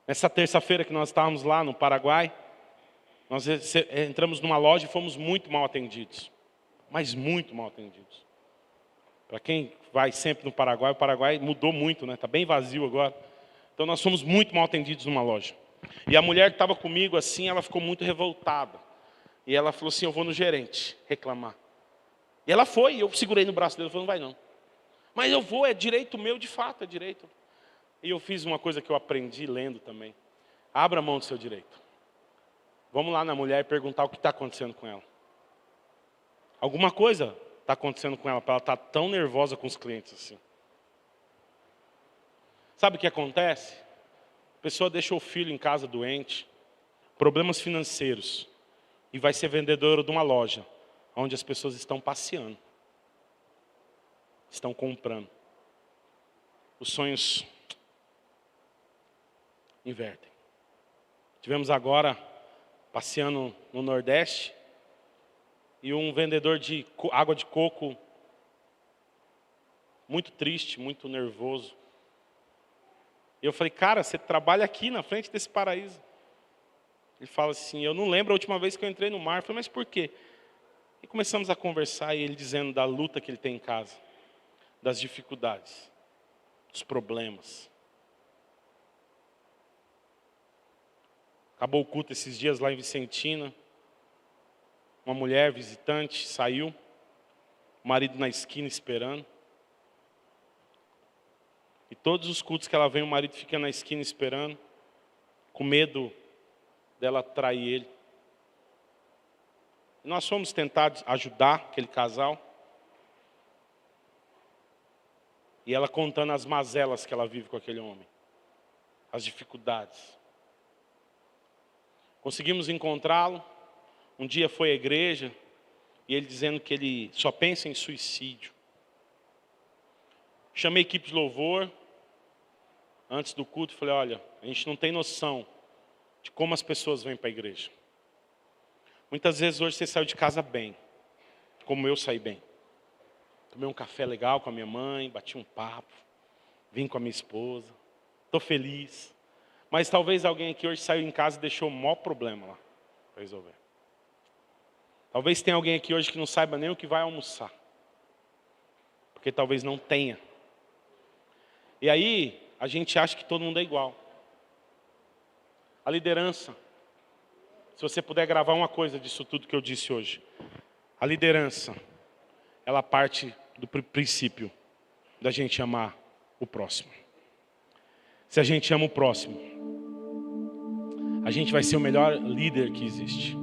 Nessa terça-feira que nós estávamos lá no Paraguai, nós entramos numa loja e fomos muito mal atendidos. Mas muito mal atendidos. Para quem vai sempre no Paraguai, o Paraguai mudou muito, né? Está bem vazio agora. Então nós fomos muito mal atendidos numa loja. E a mulher que estava comigo assim, ela ficou muito revoltada. E ela falou assim, eu vou no gerente reclamar. E ela foi, e eu segurei no braço dela e falei, não vai não. Mas eu vou, é direito meu, de fato, é direito. E eu fiz uma coisa que eu aprendi lendo também. Abra mão do seu direito. Vamos lá na mulher e perguntar o que está acontecendo com ela. Alguma coisa está acontecendo com ela, para ela estar tão nervosa com os clientes assim. Sabe o que acontece? A pessoa deixa o filho em casa doente, problemas financeiros, e vai ser vendedora de uma loja, onde as pessoas estão passeando, estão comprando. Os sonhos invertem. Tivemos agora, passeando no Nordeste, e um vendedor de água de coco, muito triste, muito nervoso. E eu falei, cara, você trabalha aqui na frente desse paraíso. Ele fala assim, eu não lembro a última vez que eu entrei no mar. Eu falei, mas por quê? E começamos a conversar, e ele dizendo da luta que ele tem em casa, das dificuldades, dos problemas. Acabou o culto esses dias lá em Vicentina. Uma mulher visitante saiu, o marido na esquina esperando. E todos os cultos que ela vem, o marido fica na esquina esperando, com medo dela trair ele. E nós fomos tentar ajudar aquele casal. E ela contando as mazelas que ela vive com aquele homem, as dificuldades. Conseguimos encontrá-lo. Um dia foi à igreja, e ele dizendo que ele só pensa em suicídio. Chamei a equipe de louvor, antes do culto, falei, olha, a gente não tem noção de como as pessoas vêm para a igreja. Muitas vezes hoje você saiu de casa bem, como eu saí bem. Tomei um café legal com a minha mãe, bati um papo, vim com a minha esposa, estou feliz. Mas talvez alguém aqui hoje saiu em casa e deixou o maior problema lá para resolver. Talvez tenha alguém aqui hoje que não saiba nem o que vai almoçar. Porque talvez não tenha. E aí, a gente acha que todo mundo é igual. A liderança. Se você puder gravar uma coisa disso tudo que eu disse hoje. A liderança, ela parte do princípio da gente amar o próximo. Se a gente ama o próximo, a gente vai ser o melhor líder que existe.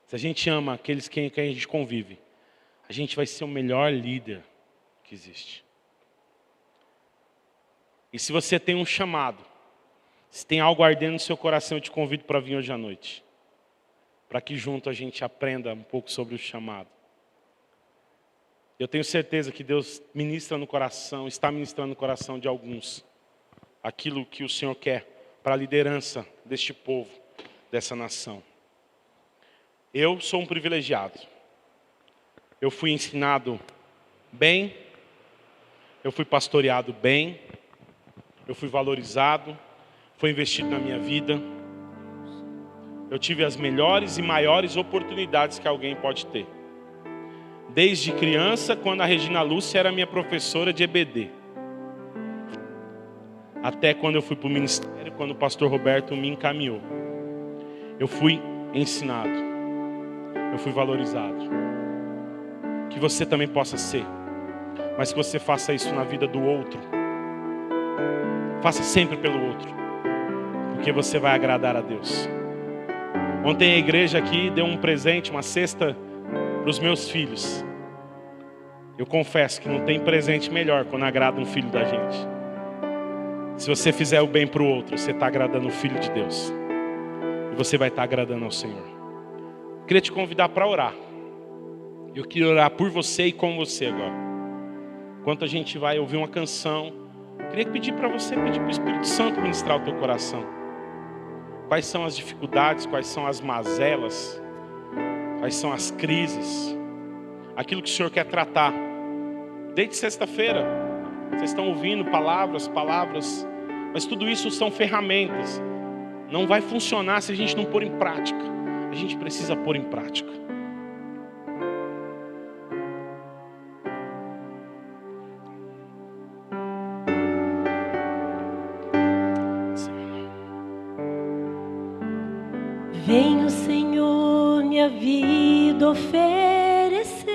Se a gente ama aqueles com quem a gente convive, a gente vai ser o melhor líder que existe. E se você tem um chamado, se tem algo ardendo no seu coração, eu te convido para vir hoje à noite. Para que junto a gente aprenda um pouco sobre o chamado. Eu tenho certeza que Deus ministra no coração, está ministrando no coração de alguns, aquilo que o Senhor quer para a liderança deste povo, dessa nação. Eu sou um privilegiado. Eu fui ensinado bem, eu fui pastoreado bem, eu fui valorizado, foi investido na minha vida. Eu tive as melhores e maiores oportunidades que alguém pode ter. Desde criança, quando a Regina Lúcia era minha professora de EBD. Até quando eu fui para o ministério, quando o pastor Roberto me encaminhou. Eu fui ensinado. Eu fui valorizado. Que você também possa ser. Mas que você faça isso na vida do outro. Faça sempre pelo outro. Porque você vai agradar a Deus. Ontem a igreja aqui deu um presente, uma cesta para os meus filhos. Eu confesso que não tem presente melhor quando agrada um filho da gente. Se você fizer o bem para o outro, você está agradando o Filho de Deus. E você vai estar agradando ao Senhor. Eu queria te convidar para orar. Eu queria orar por você e com você agora. Enquanto a gente vai ouvir uma canção, eu queria pedir para você, pedir para o Espírito Santo ministrar o teu coração. Quais são as dificuldades, quais são as mazelas, quais são as crises, aquilo que o Senhor quer tratar. Desde sexta-feira, vocês estão ouvindo palavras, mas tudo isso são ferramentas. Não vai funcionar se a gente não pôr em prática. A gente precisa pôr em prática. Vem o Senhor minha vida oferecer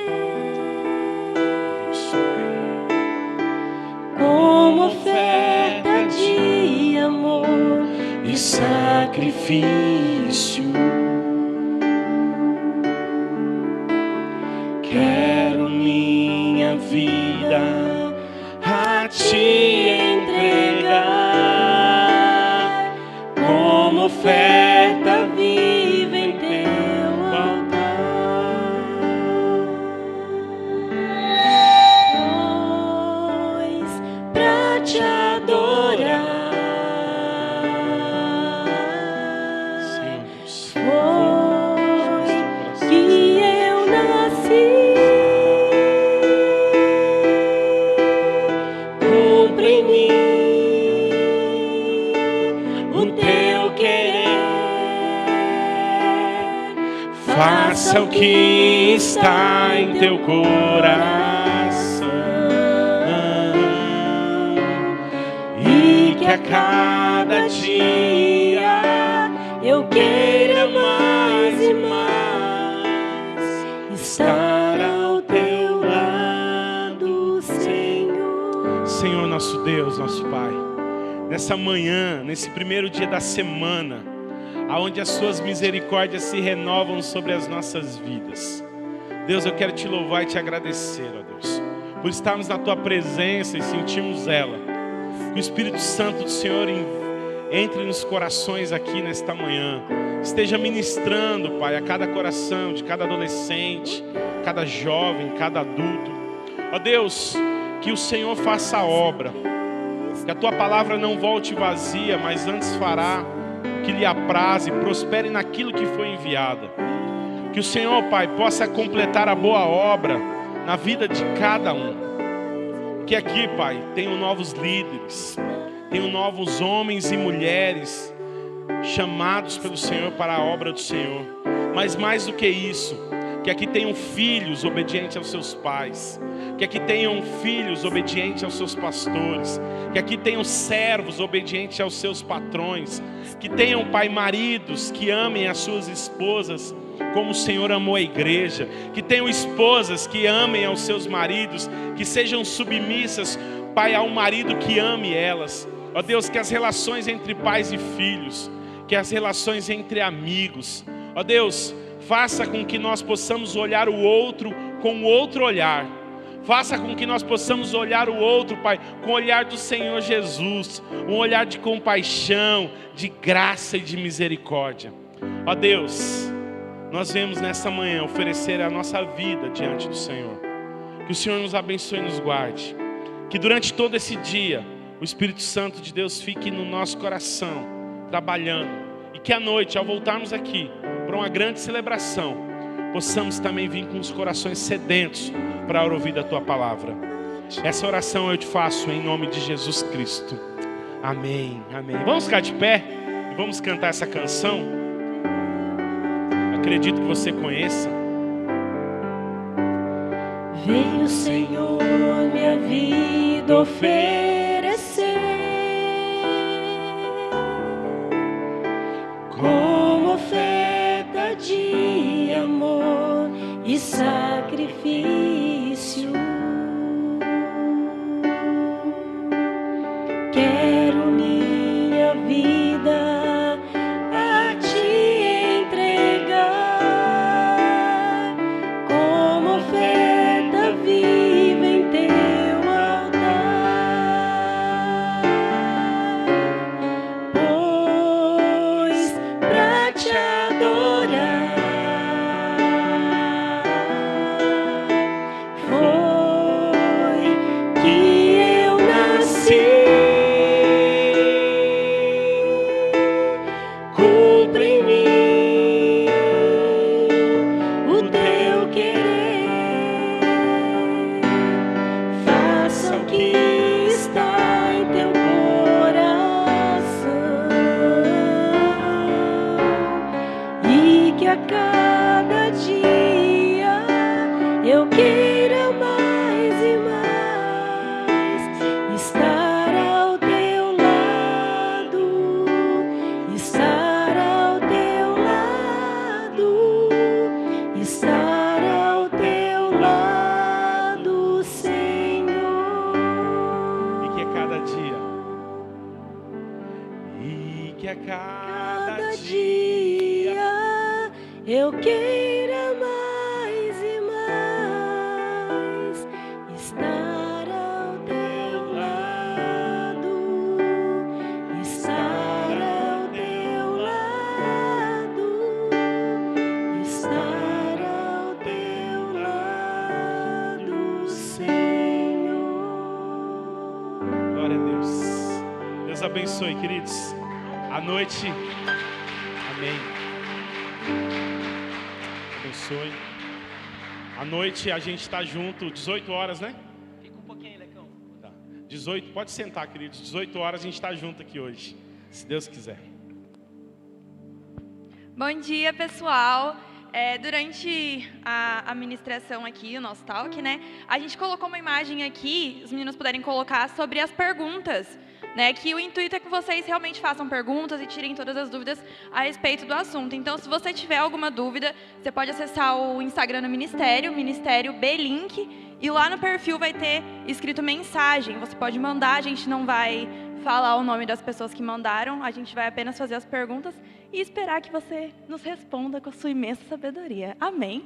como oferta de amor e sacrifício. Quero minha vida a te entregar como oferta viva em teu altar. Pois pra te adorar foi que eu nasci. Cumpre em mim o teu querer. Faça o que está em teu coração E que a cada dia eu queira mais e mais estar ao teu lado, Senhor. Senhor nosso Deus, nosso Pai, nessa manhã, nesse primeiro dia da semana, aonde as suas misericórdias se renovam sobre as nossas vidas. Deus, eu quero te louvar e te agradecer, ó Deus, por estarmos na tua presença e sentirmos ela. Que o Espírito Santo do Senhor entre nos corações aqui nesta manhã, esteja ministrando, Pai, a cada coração de cada adolescente, cada jovem, cada adulto. Ó Deus, que o Senhor faça a obra, que a tua palavra não volte vazia, mas antes fará o que lhe apraz e prospere naquilo que foi enviada. Que o Senhor, Pai, possa completar a boa obra na vida de cada um. Que aqui, Pai, tenham novos líderes, tenham novos homens e mulheres chamados pelo Senhor para a obra do Senhor. Mas mais do que isso, que aqui tenham filhos obedientes aos seus pais, que aqui tenham filhos obedientes aos seus pastores, que aqui tenham servos obedientes aos seus patrões, que tenham, Pai, maridos que amem as suas esposas como o Senhor amou a igreja, que tenham esposas que amem aos seus maridos, que sejam submissas, Pai, ao marido que ame elas. Ó Deus, que as relações entre pais e filhos, que as relações entre amigos, ó Deus, faça com que nós possamos olhar o outro com outro olhar. Faça com que nós possamos olhar o outro, Pai, com o olhar do Senhor Jesus, um olhar de compaixão, de graça e de misericórdia. Ó Deus, nós vemos nessa manhã oferecer a nossa vida diante do Senhor. Que o Senhor nos abençoe e nos guarde. Que durante todo esse dia, o Espírito Santo de Deus fique no nosso coração, trabalhando. E que à noite, ao voltarmos aqui para uma grande celebração, possamos também vir com os corações sedentos para ouvir da tua palavra. Essa oração eu te faço em nome de Jesus Cristo. Amém, amém. Vamos ficar de pé e vamos cantar essa canção. Acredito que você conheça. Veio o Senhor minha vida oferecer como oferta de amor e sacrifício. Quero minha vida a te entregar como oferta viva em teu altar, pois pra te adorar foi que eu nasci. Cumpre em mim o teu querer, faça o que está em teu coração, e que a cada dia eu queira mais e mais estar ao teu lado, estar ao teu lado, estar ao teu lado, Senhor. E que a cada dia, e que a cada dia eu queira mais e mais estar ao teu lado, estar ao teu lado, estar ao teu lado, Senhor. glória a Deus. Deus abençoe, queridos. À noite. Amém. Abençoe. À noite a gente está junto, 18 horas, né? Fica um pouquinho aí, Lecão. Tá. 18, pode sentar, queridos. 18 horas a gente está junto aqui hoje, se Deus quiser. Bom dia, pessoal. Durante a ministração aqui, o nosso talk, né, a gente colocou uma imagem aqui, os meninos puderem colocar, sobre as perguntas, né, que o intuito é que vocês realmente façam perguntas e tirem todas as dúvidas a respeito do assunto. Então, se você tiver alguma dúvida, você pode acessar o Instagram do Ministério Belink, e lá no perfil vai ter escrito mensagem. Você pode mandar, a gente não vai falar o nome das pessoas que mandaram, a gente vai apenas fazer as perguntas e esperar que você nos responda com a sua imensa sabedoria. Amém?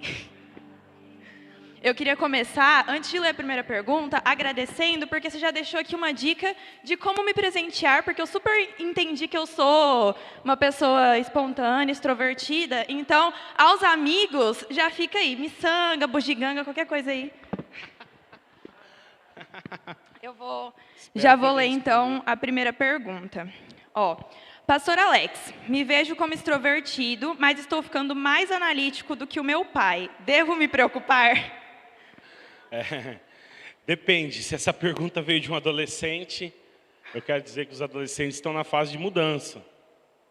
Eu queria começar, antes de ler a primeira pergunta, agradecendo, porque você já deixou aqui uma dica de como me presentear, porque eu super entendi que eu sou uma pessoa espontânea, extrovertida. Então, aos amigos, já fica aí, miçanga, bugiganga, qualquer coisa aí. Já vou ler, então, a primeira pergunta. Pastor Alex, me vejo como extrovertido, mas estou ficando mais analítico do que o meu pai. Devo me preocupar? Depende. Se essa pergunta veio de um adolescente, eu quero dizer que os adolescentes estão na fase de mudança,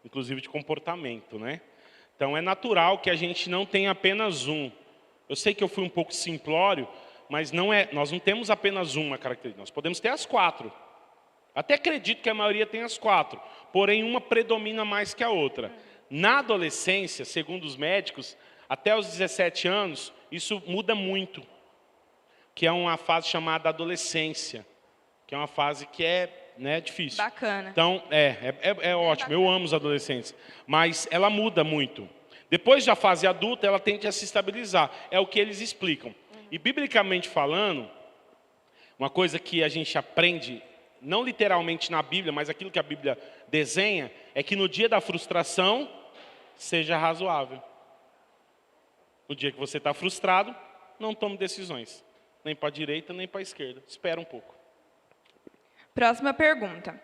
inclusive de comportamento, né? Então é natural que a gente não tenha apenas um. Eu sei que eu fui um pouco simplório, mas nós não temos apenas uma característica, nós podemos ter as 4. Até acredito que a maioria tem as 4, porém uma predomina mais que a outra. Na adolescência, segundo os médicos, até os 17 anos, isso muda muito, que é uma fase chamada adolescência, que é uma fase que é, né, difícil. Bacana. Então, é ótimo, eu amo os adolescentes, mas ela muda muito. Depois da fase adulta, ela tende a se estabilizar, é o que eles explicam. E biblicamente falando, uma coisa que a gente aprende, não literalmente na Bíblia, mas aquilo que a Bíblia desenha, é que no dia da frustração, seja razoável. No dia que você está frustrado, não tome decisões. Nem para a direita, nem para a esquerda. Espera um pouco. Próxima pergunta.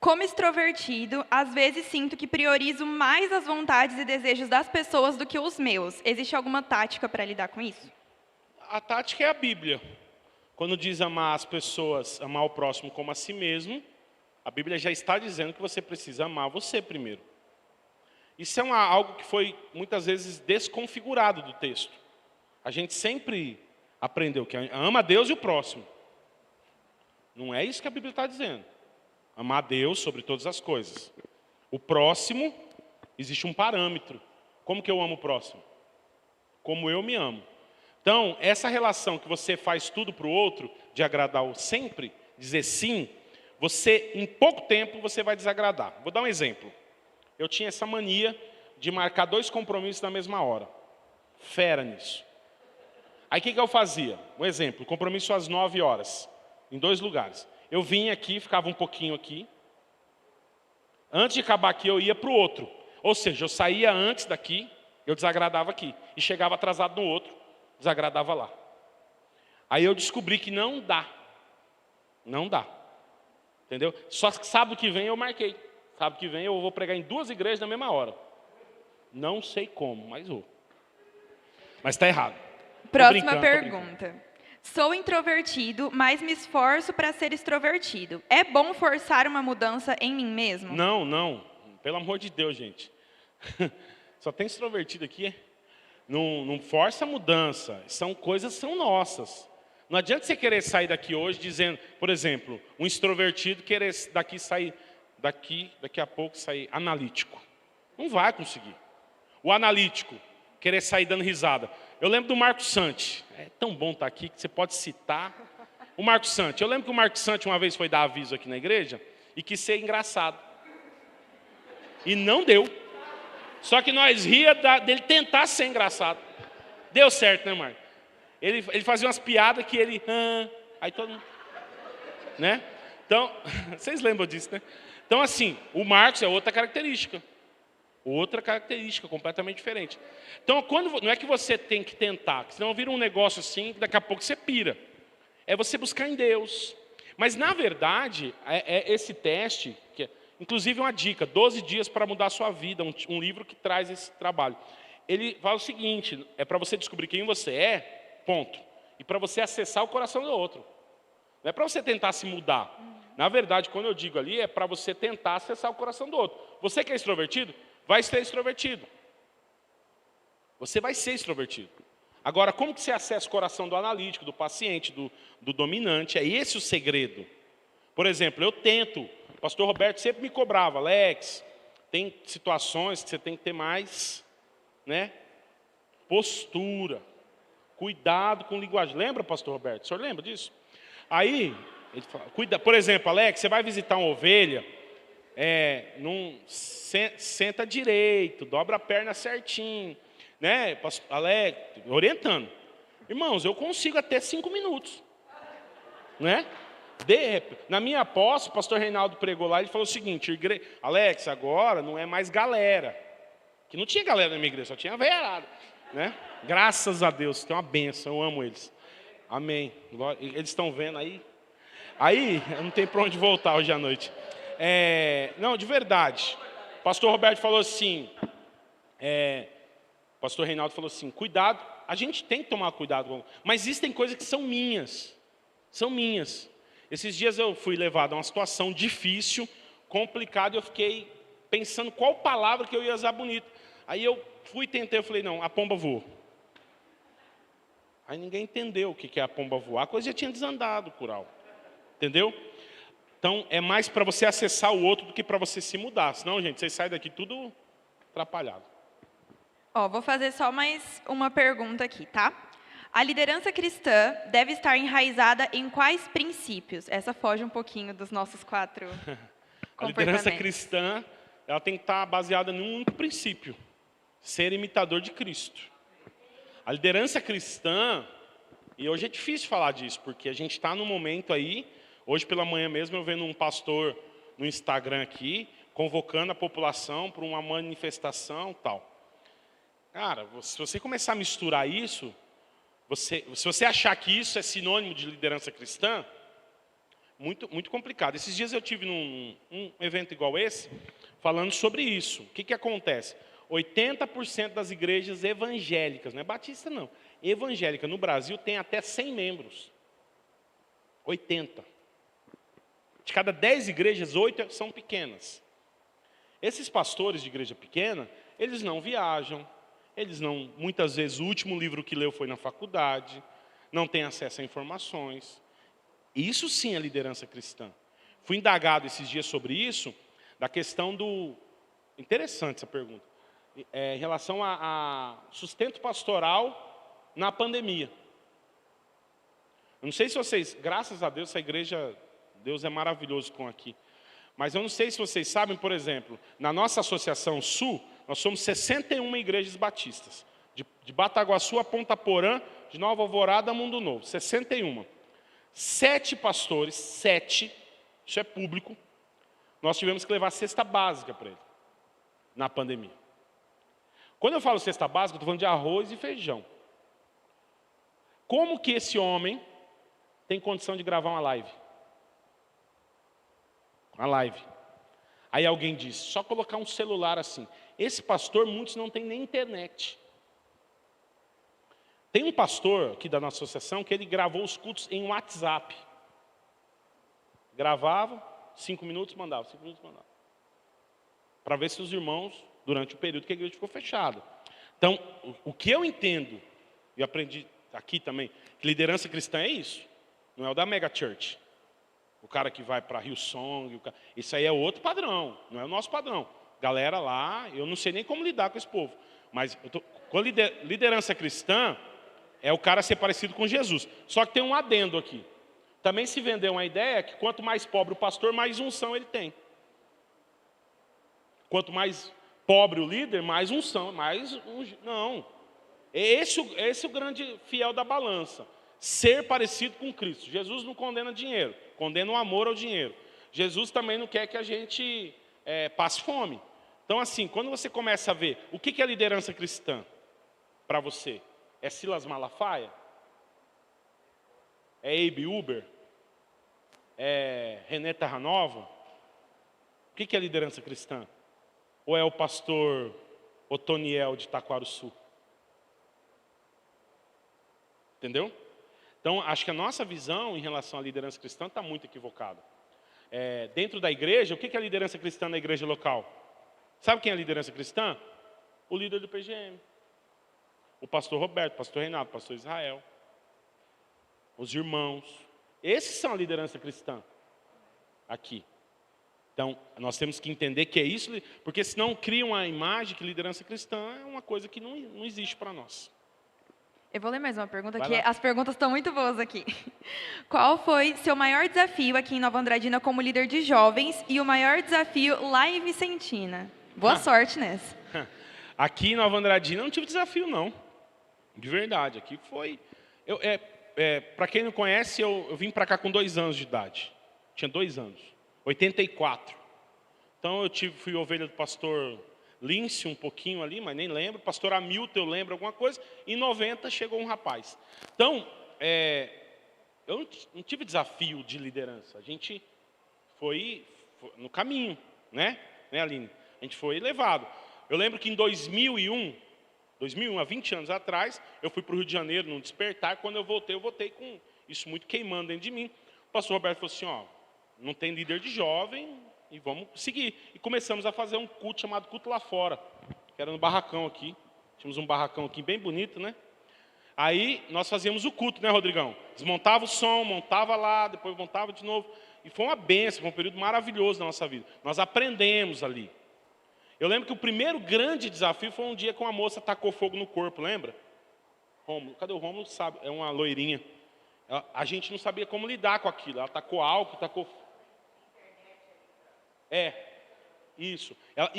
Como extrovertido, às vezes sinto que priorizo mais as vontades e desejos das pessoas do que os meus. Existe alguma tática para lidar com isso? A tática é a Bíblia. Quando diz amar as pessoas, amar o próximo como a si mesmo, a Bíblia já está dizendo que você precisa amar você primeiro. Isso é algo que foi muitas vezes desconfigurado do texto. A gente sempre aprendeu que ama a Deus e o próximo. Não é isso que a Bíblia está dizendo. Amar a Deus sobre todas as coisas. O próximo, existe um parâmetro. Como que eu amo o próximo? Como eu me amo. Então, essa relação que você faz tudo para o outro, de agradar o sempre, dizer sim, você, em pouco tempo, você vai desagradar. Vou dar um exemplo. Eu tinha essa mania de marcar 2 compromissos na mesma hora. Fera nisso. Aí o que eu fazia? Um exemplo, compromisso às 9 horas, em 2 lugares. Eu vinha aqui, ficava um pouquinho aqui. Antes de acabar aqui, eu ia para o outro. Ou seja, eu saía antes daqui, eu desagradava aqui. E chegava atrasado no outro, desagradava lá. Aí eu descobri que não dá. Não dá. Entendeu? Só que sábado que vem eu marquei. Sábado que vem eu vou pregar em 2 igrejas na mesma hora. Não sei como, mas vou. Mas está errado. Próxima pergunta. Sou introvertido, mas me esforço para ser extrovertido. É bom forçar uma mudança em mim mesmo? Não, não. Pelo amor de Deus, gente. Só tem extrovertido aqui. Não força a mudança. São nossas. Não adianta você querer sair daqui hoje dizendo, por exemplo, um extrovertido querer daqui a pouco sair analítico. Não vai conseguir. O analítico querer sair dando risada. Eu lembro do Marco Santi. É tão bom estar aqui que você pode citar. O Marco Santi. Eu lembro que o Marco Santi uma vez foi dar aviso aqui na igreja e quis ser engraçado. E não deu. Só que nós ria dele tentar ser engraçado. Deu certo, né, Marco? Ele fazia umas piadas que ele... aí todo mundo... Né? Então, vocês lembram disso, né? Então, assim, o Marcos é outra característica. Outra característica, completamente diferente. Então, não é que você tem que tentar, senão vira um negócio assim, daqui a pouco você pira. É você buscar em Deus. Mas, na verdade, esse teste, inclusive uma dica, 12 dias para mudar a sua vida, um livro que traz esse trabalho. Ele fala o seguinte, é para você descobrir quem você é, ponto. E para você acessar o coração do outro. Não é para você tentar se mudar. Na verdade, quando eu digo ali, é para você tentar acessar o coração do outro. Você que é extrovertido, vai ser extrovertido. Você vai ser extrovertido. Agora, como que você acessa o coração do analítico, do paciente, do dominante? É esse o segredo. Por exemplo, eu tento. O pastor Roberto sempre me cobrava. Alex, tem situações que você tem que ter mais, né, postura. Cuidado com linguagem. Lembra, pastor Roberto? O senhor lembra disso? Aí, ele fala, por exemplo, Alex, você vai visitar uma ovelha, senta direito, dobra a perna certinho, né? Alex, orientando. Irmãos, eu consigo até 5 minutos, né? Na minha posse, o pastor Reinaldo pregou lá, ele falou o seguinte, Alex, agora não é mais galera, que não tinha galera na minha igreja, só tinha velharada, né? Graças a Deus, que é uma bênção, eu amo eles. Amém. Eles estão vendo aí? Aí, não tem para onde voltar hoje à noite. Não, de verdade. O pastor Roberto falou assim, o pastor Reinaldo falou assim, cuidado, a gente tem que tomar cuidado, mas existem coisas que são minhas. São minhas. Esses dias eu fui levado a uma situação difícil, complicada, e eu fiquei pensando qual palavra que eu ia usar bonita. Aí eu tentei, eu falei, não, a pomba voou. Aí ninguém entendeu o que é a pomba voar, a coisa já tinha desandado, Cural. Entendeu? Então, é mais para você acessar o outro do que para você se mudar. Senão, gente, vocês saem daqui tudo atrapalhado. Vou fazer só mais uma pergunta aqui, tá? A liderança cristã deve estar enraizada em quais princípios? Essa foge um pouquinho dos nossos 4 A liderança cristã, ela tem que estar baseada num único princípio. Ser imitador de Cristo. A liderança cristã, e hoje é difícil falar disso, porque a gente está num momento aí, hoje pela manhã mesmo eu vendo um pastor no Instagram aqui, convocando a população para uma manifestação e tal. Cara, se você começar a misturar isso, se você achar que isso é sinônimo de liderança cristã, Muito, muito complicado. Esses dias eu tive num evento igual esse, falando sobre isso. O que acontece? 80% das igrejas evangélicas, não é batista não, evangélica no Brasil tem até 100 membros. 80. De cada 10 igrejas, 8 são pequenas. Esses pastores de igreja pequena, eles não viajam, eles não, muitas vezes, o último livro que leu foi na faculdade, não tem acesso a informações. Isso sim é liderança cristã. Fui indagado esses dias sobre isso, da questão do... Interessante essa pergunta. Em relação a sustento pastoral na pandemia. Eu não sei se vocês, graças a Deus, essa igreja, Deus é maravilhoso com aqui. Mas eu não sei se vocês sabem, por exemplo, na nossa Associação Sul, nós somos 61 igrejas batistas. De Bataguaçu a Ponta Porã, de Nova Alvorada a Mundo Novo. 61. 7 pastores, 7, isso é público, nós tivemos que levar cesta básica para ele, na pandemia. Quando eu falo cesta básica, eu estou falando de arroz e feijão. Como que esse homem tem condição de gravar uma live? Uma live. Aí alguém disse, só colocar um celular assim. Esse pastor, muitos não têm nem internet. Tem um pastor aqui da nossa associação que ele gravou os cultos em WhatsApp. Gravava, 5 minutos, mandava, 5 minutos, mandava. Para ver se os irmãos, durante o período que a igreja ficou fechada. Então, o que eu entendo, e aprendi aqui também, que liderança cristã é isso. Não é o da Mega Church. O cara que vai para Hillsong, isso aí é outro padrão, não é o nosso padrão. Galera lá, eu não sei nem como lidar com esse povo. Mas com a liderança cristã, é o cara ser parecido com Jesus. Só que tem um adendo aqui. Também se vendeu uma ideia que quanto mais pobre o pastor, mais unção ele tem. Quanto mais pobre o líder, mais unção, não. Esse é o grande fiel da balança. Ser parecido com Cristo. Jesus não condena dinheiro, condena o amor ao dinheiro. Jesus também não quer que a gente passe fome. Então, assim, quando você começa a ver o que é liderança cristã para você, é Silas Malafaia? É Abe Uber? É René Terranova? O que é liderança cristã? Ou é o pastor Otoniel de Taquaruçu? Entendeu? Então, acho que a nossa visão em relação à liderança cristã está muito equivocada. Dentro da igreja, o que é a liderança cristã na igreja local? Sabe quem é a liderança cristã? O líder do PGM. O pastor Roberto, o pastor Reinaldo, o pastor Israel. Os irmãos. Esses são a liderança cristã aqui. Então, nós temos que entender que é isso, porque senão cria uma imagem que liderança cristã é uma coisa que não existe para nós. Eu vou ler mais uma pergunta, Vai que lá. as perguntas estão muito boas aqui. Qual foi seu maior desafio aqui em Nova Andradina como líder de jovens e o maior desafio lá em Vicentina? Boa sorte nessa. Aqui em Nova Andradina não tive desafio, não. De verdade, aqui foi... para quem não conhece, eu vim para cá com 2 anos de idade. Tinha 2 anos. 84. Então eu fui ovelha do pastor Lince um pouquinho ali, mas nem lembro. Pastor Hamilton, eu lembro alguma coisa. Em 90 chegou um rapaz. Então, eu não tive desafio de liderança. A gente foi no caminho, né, Aline? A gente foi levado. Eu lembro que em 2001, há 20 anos atrás, eu fui para o Rio de Janeiro num despertar. Quando eu voltei com isso muito queimando dentro de mim. O pastor Roberto falou assim, não tem líder de jovem e vamos seguir. E começamos a fazer um culto chamado Culto Lá Fora, que era no barracão aqui. Tínhamos um barracão aqui bem bonito, né? Aí nós fazíamos o culto, né, Rodrigão? Desmontava o som, montava lá, depois montava de novo. E foi uma bênção, foi um período maravilhoso da nossa vida. Nós aprendemos ali. Eu lembro que o primeiro grande desafio foi um dia que uma moça tacou fogo no corpo, lembra? Rômulo, cadê o Rômulo? Sabe, é uma loirinha. A gente não sabia como lidar com aquilo. Ela tacou álcool, tacou... Isso, ela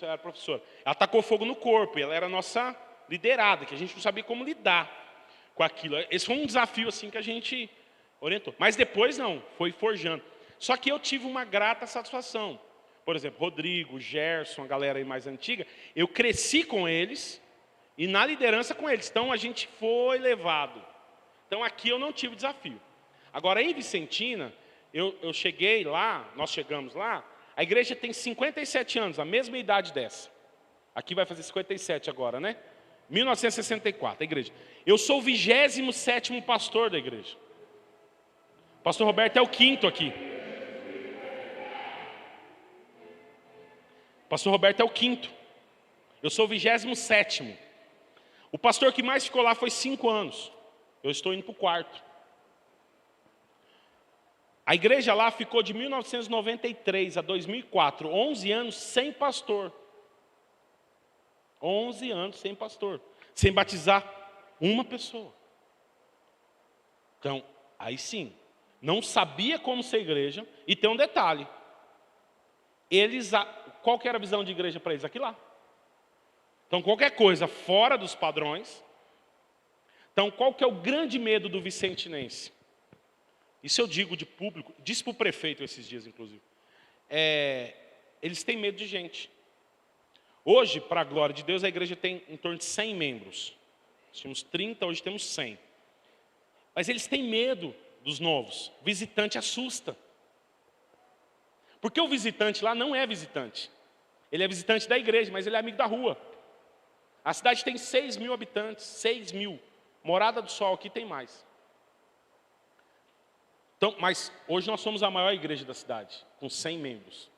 era professora. Ela tacou fogo no corpo, e ela era a nossa liderada, que a gente não sabia como lidar com aquilo. Esse foi um desafio assim que a gente orientou. Mas depois não, foi forjando. Só que eu tive uma grata satisfação. Por exemplo, Rodrigo, Gerson, a galera aí mais antiga, eu cresci com eles e na liderança com eles. Então a gente foi levado. Então aqui eu não tive desafio. Agora em Vicentina, eu cheguei lá, nós chegamos lá, a igreja tem 57 anos, a mesma idade dessa. Aqui vai fazer 57 agora, né? 1964, a igreja. Eu sou o 27º pastor da igreja. O pastor Roberto é o 5º aqui. O pastor Roberto é o 5º. Eu sou o 27º. O pastor que mais ficou lá foi 5 anos. Eu estou indo para o 4º. A igreja lá ficou de 1993 a 2004, 11 anos sem pastor. 11 anos sem pastor, sem batizar uma pessoa. Então, aí sim, não sabia como ser igreja. E tem um detalhe. Qual que era a visão de igreja para eles? Aqui lá. Então, qualquer coisa fora dos padrões. Então, qual que é o grande medo do vicentinense? Isso eu digo de público, disse para o prefeito esses dias, inclusive. Eles têm medo de gente. Hoje, para a glória de Deus, a igreja tem em torno de 100 membros. Nós tínhamos 30, hoje temos 100. Mas eles têm medo dos novos. O visitante assusta. Porque o visitante lá não é visitante. Ele é visitante da igreja, mas ele é amigo da rua. A cidade tem 6 mil habitantes, 6 mil. Morada do Sol aqui tem mais. Então, mas hoje nós somos a maior igreja da cidade, com 100 membros.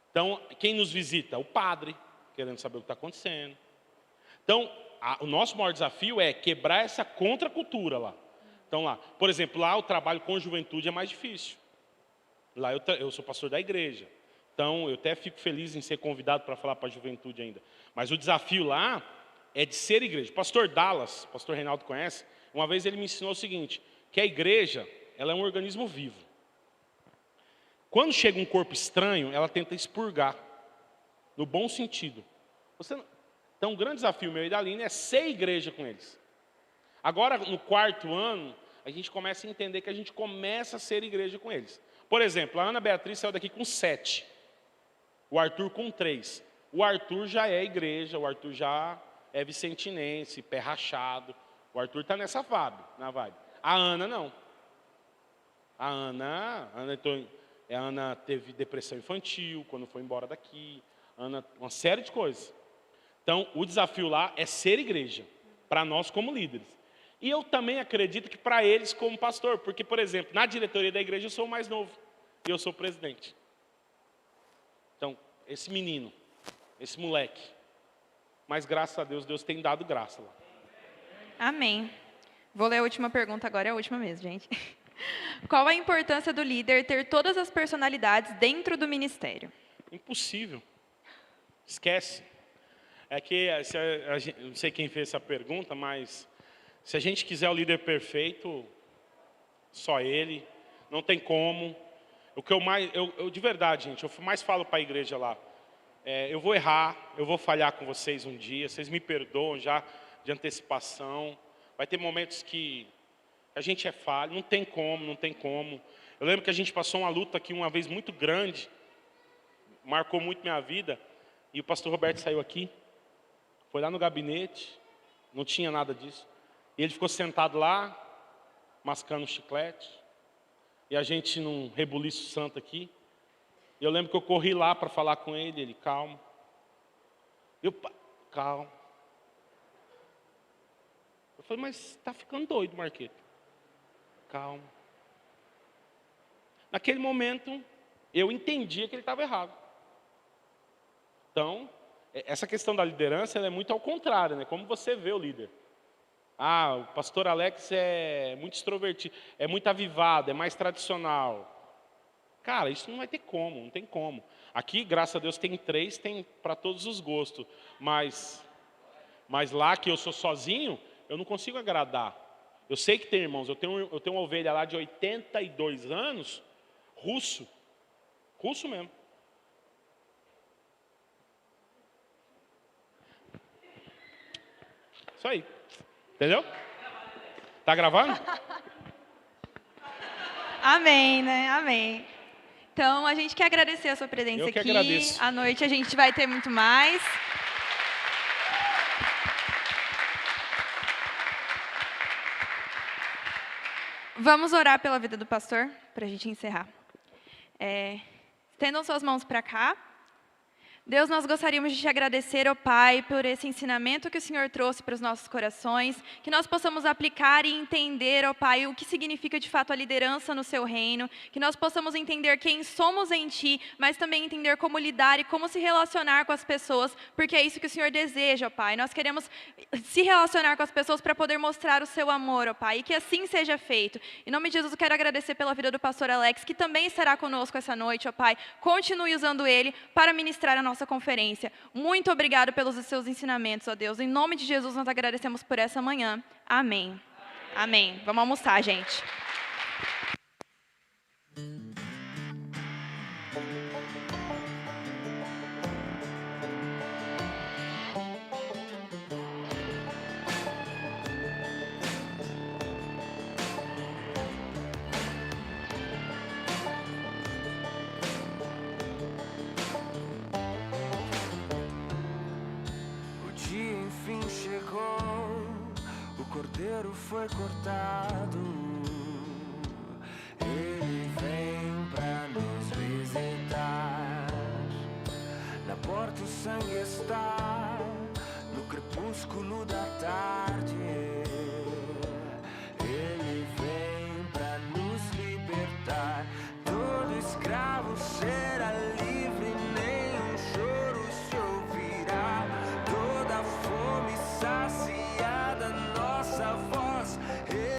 Então, quem nos visita? O padre, querendo saber o que está acontecendo. Então, o nosso maior desafio é quebrar essa contracultura lá. Então, lá, por exemplo, lá o trabalho com juventude é mais difícil. Lá eu sou pastor da igreja. Então, eu até fico feliz em ser convidado para falar para a juventude ainda. Mas o desafio lá é de ser igreja. O pastor Dallas, o pastor Reinaldo conhece, uma vez ele me ensinou o seguinte, que a igreja, ela é um organismo vivo. Quando chega um corpo estranho, ela tenta expurgar, no bom sentido. Então, um grande desafio meu e da Aline é ser igreja com eles. Agora, no 4º ano, a gente começa a entender que a gente começa a ser igreja com eles. Por exemplo, a Ana Beatriz saiu daqui com 7, o Arthur com 3. O Arthur já é igreja, o Arthur já é vicentinense, pé rachado. O Arthur está nessa vibe, na vibe. A Ana não. A Ana teve depressão infantil quando foi embora daqui. Uma série de coisas. Então, o desafio lá é ser igreja, para nós como líderes. E eu também acredito que para eles como pastor, porque, por exemplo, na diretoria da igreja eu sou o mais novo, e eu sou o presidente. Então, esse menino, esse moleque, mas graças a Deus, Deus tem dado graça lá. Amém. Vou ler a última pergunta agora, é a última mesmo, gente. Qual a importância do líder ter todas as personalidades dentro do ministério? Impossível. Esquece. É que, não sei quem fez essa pergunta, mas se a gente quiser o líder perfeito, só ele, não tem como. O que eu de verdade, gente, eu mais falo para a igreja lá, eu vou errar, eu vou falhar com vocês um dia, vocês me perdoam já de antecipação. Vai ter momentos que a gente é falho, não tem como. Eu lembro que a gente passou uma luta aqui uma vez muito grande, marcou muito minha vida, e o pastor Roberto saiu aqui, foi lá no gabinete, não tinha nada disso, e ele ficou sentado lá, mascando um chiclete, e a gente num rebuliço santo aqui. E eu lembro que eu corri lá para falar com ele, calma. Calma. Eu falei, mas está ficando doido, Marqueto. Calma. Naquele momento, eu entendia que ele estava errado. Então, essa questão da liderança ela é muito ao contrário, né? Como você vê o líder. O pastor Alex é muito extrovertido, é muito avivado, é mais tradicional. Cara, isso não vai ter como, não tem como. Aqui, graças a Deus, tem 3, tem para todos os gostos. Mas lá que eu sou sozinho, eu não consigo agradar. Eu sei que tem irmãos, eu tenho uma ovelha lá de 82 anos, russo mesmo. Isso aí. Entendeu? Tá gravando? Amém, né? Amém. Então, a gente quer agradecer a sua presença Eu que aqui. agradeço. À noite a gente vai ter muito mais. Vamos orar pela vida do pastor, para a gente encerrar. Estendam suas mãos para cá. Deus, nós gostaríamos de te agradecer, ó Pai, por esse ensinamento que o Senhor trouxe para os nossos corações, que nós possamos aplicar e entender, ó Pai, o que significa de fato a liderança no seu reino, que nós possamos entender quem somos em Ti, mas também entender como lidar e como se relacionar com as pessoas, porque é isso que o Senhor deseja, ó Pai. Nós queremos se relacionar com as pessoas para poder mostrar o seu amor, ó Pai, e que assim seja feito. Em nome de Jesus, eu quero agradecer pela vida do pastor Alex, que também estará conosco essa noite, ó Pai. Continue usando ele para ministrar a nossa conferência. Muito obrigado pelos seus ensinamentos, ó Deus. Em nome de Jesus, nós agradecemos por essa manhã. Amém. Amém. Vamos almoçar, gente. O dia enfim chegou, o cordeiro foi cortado.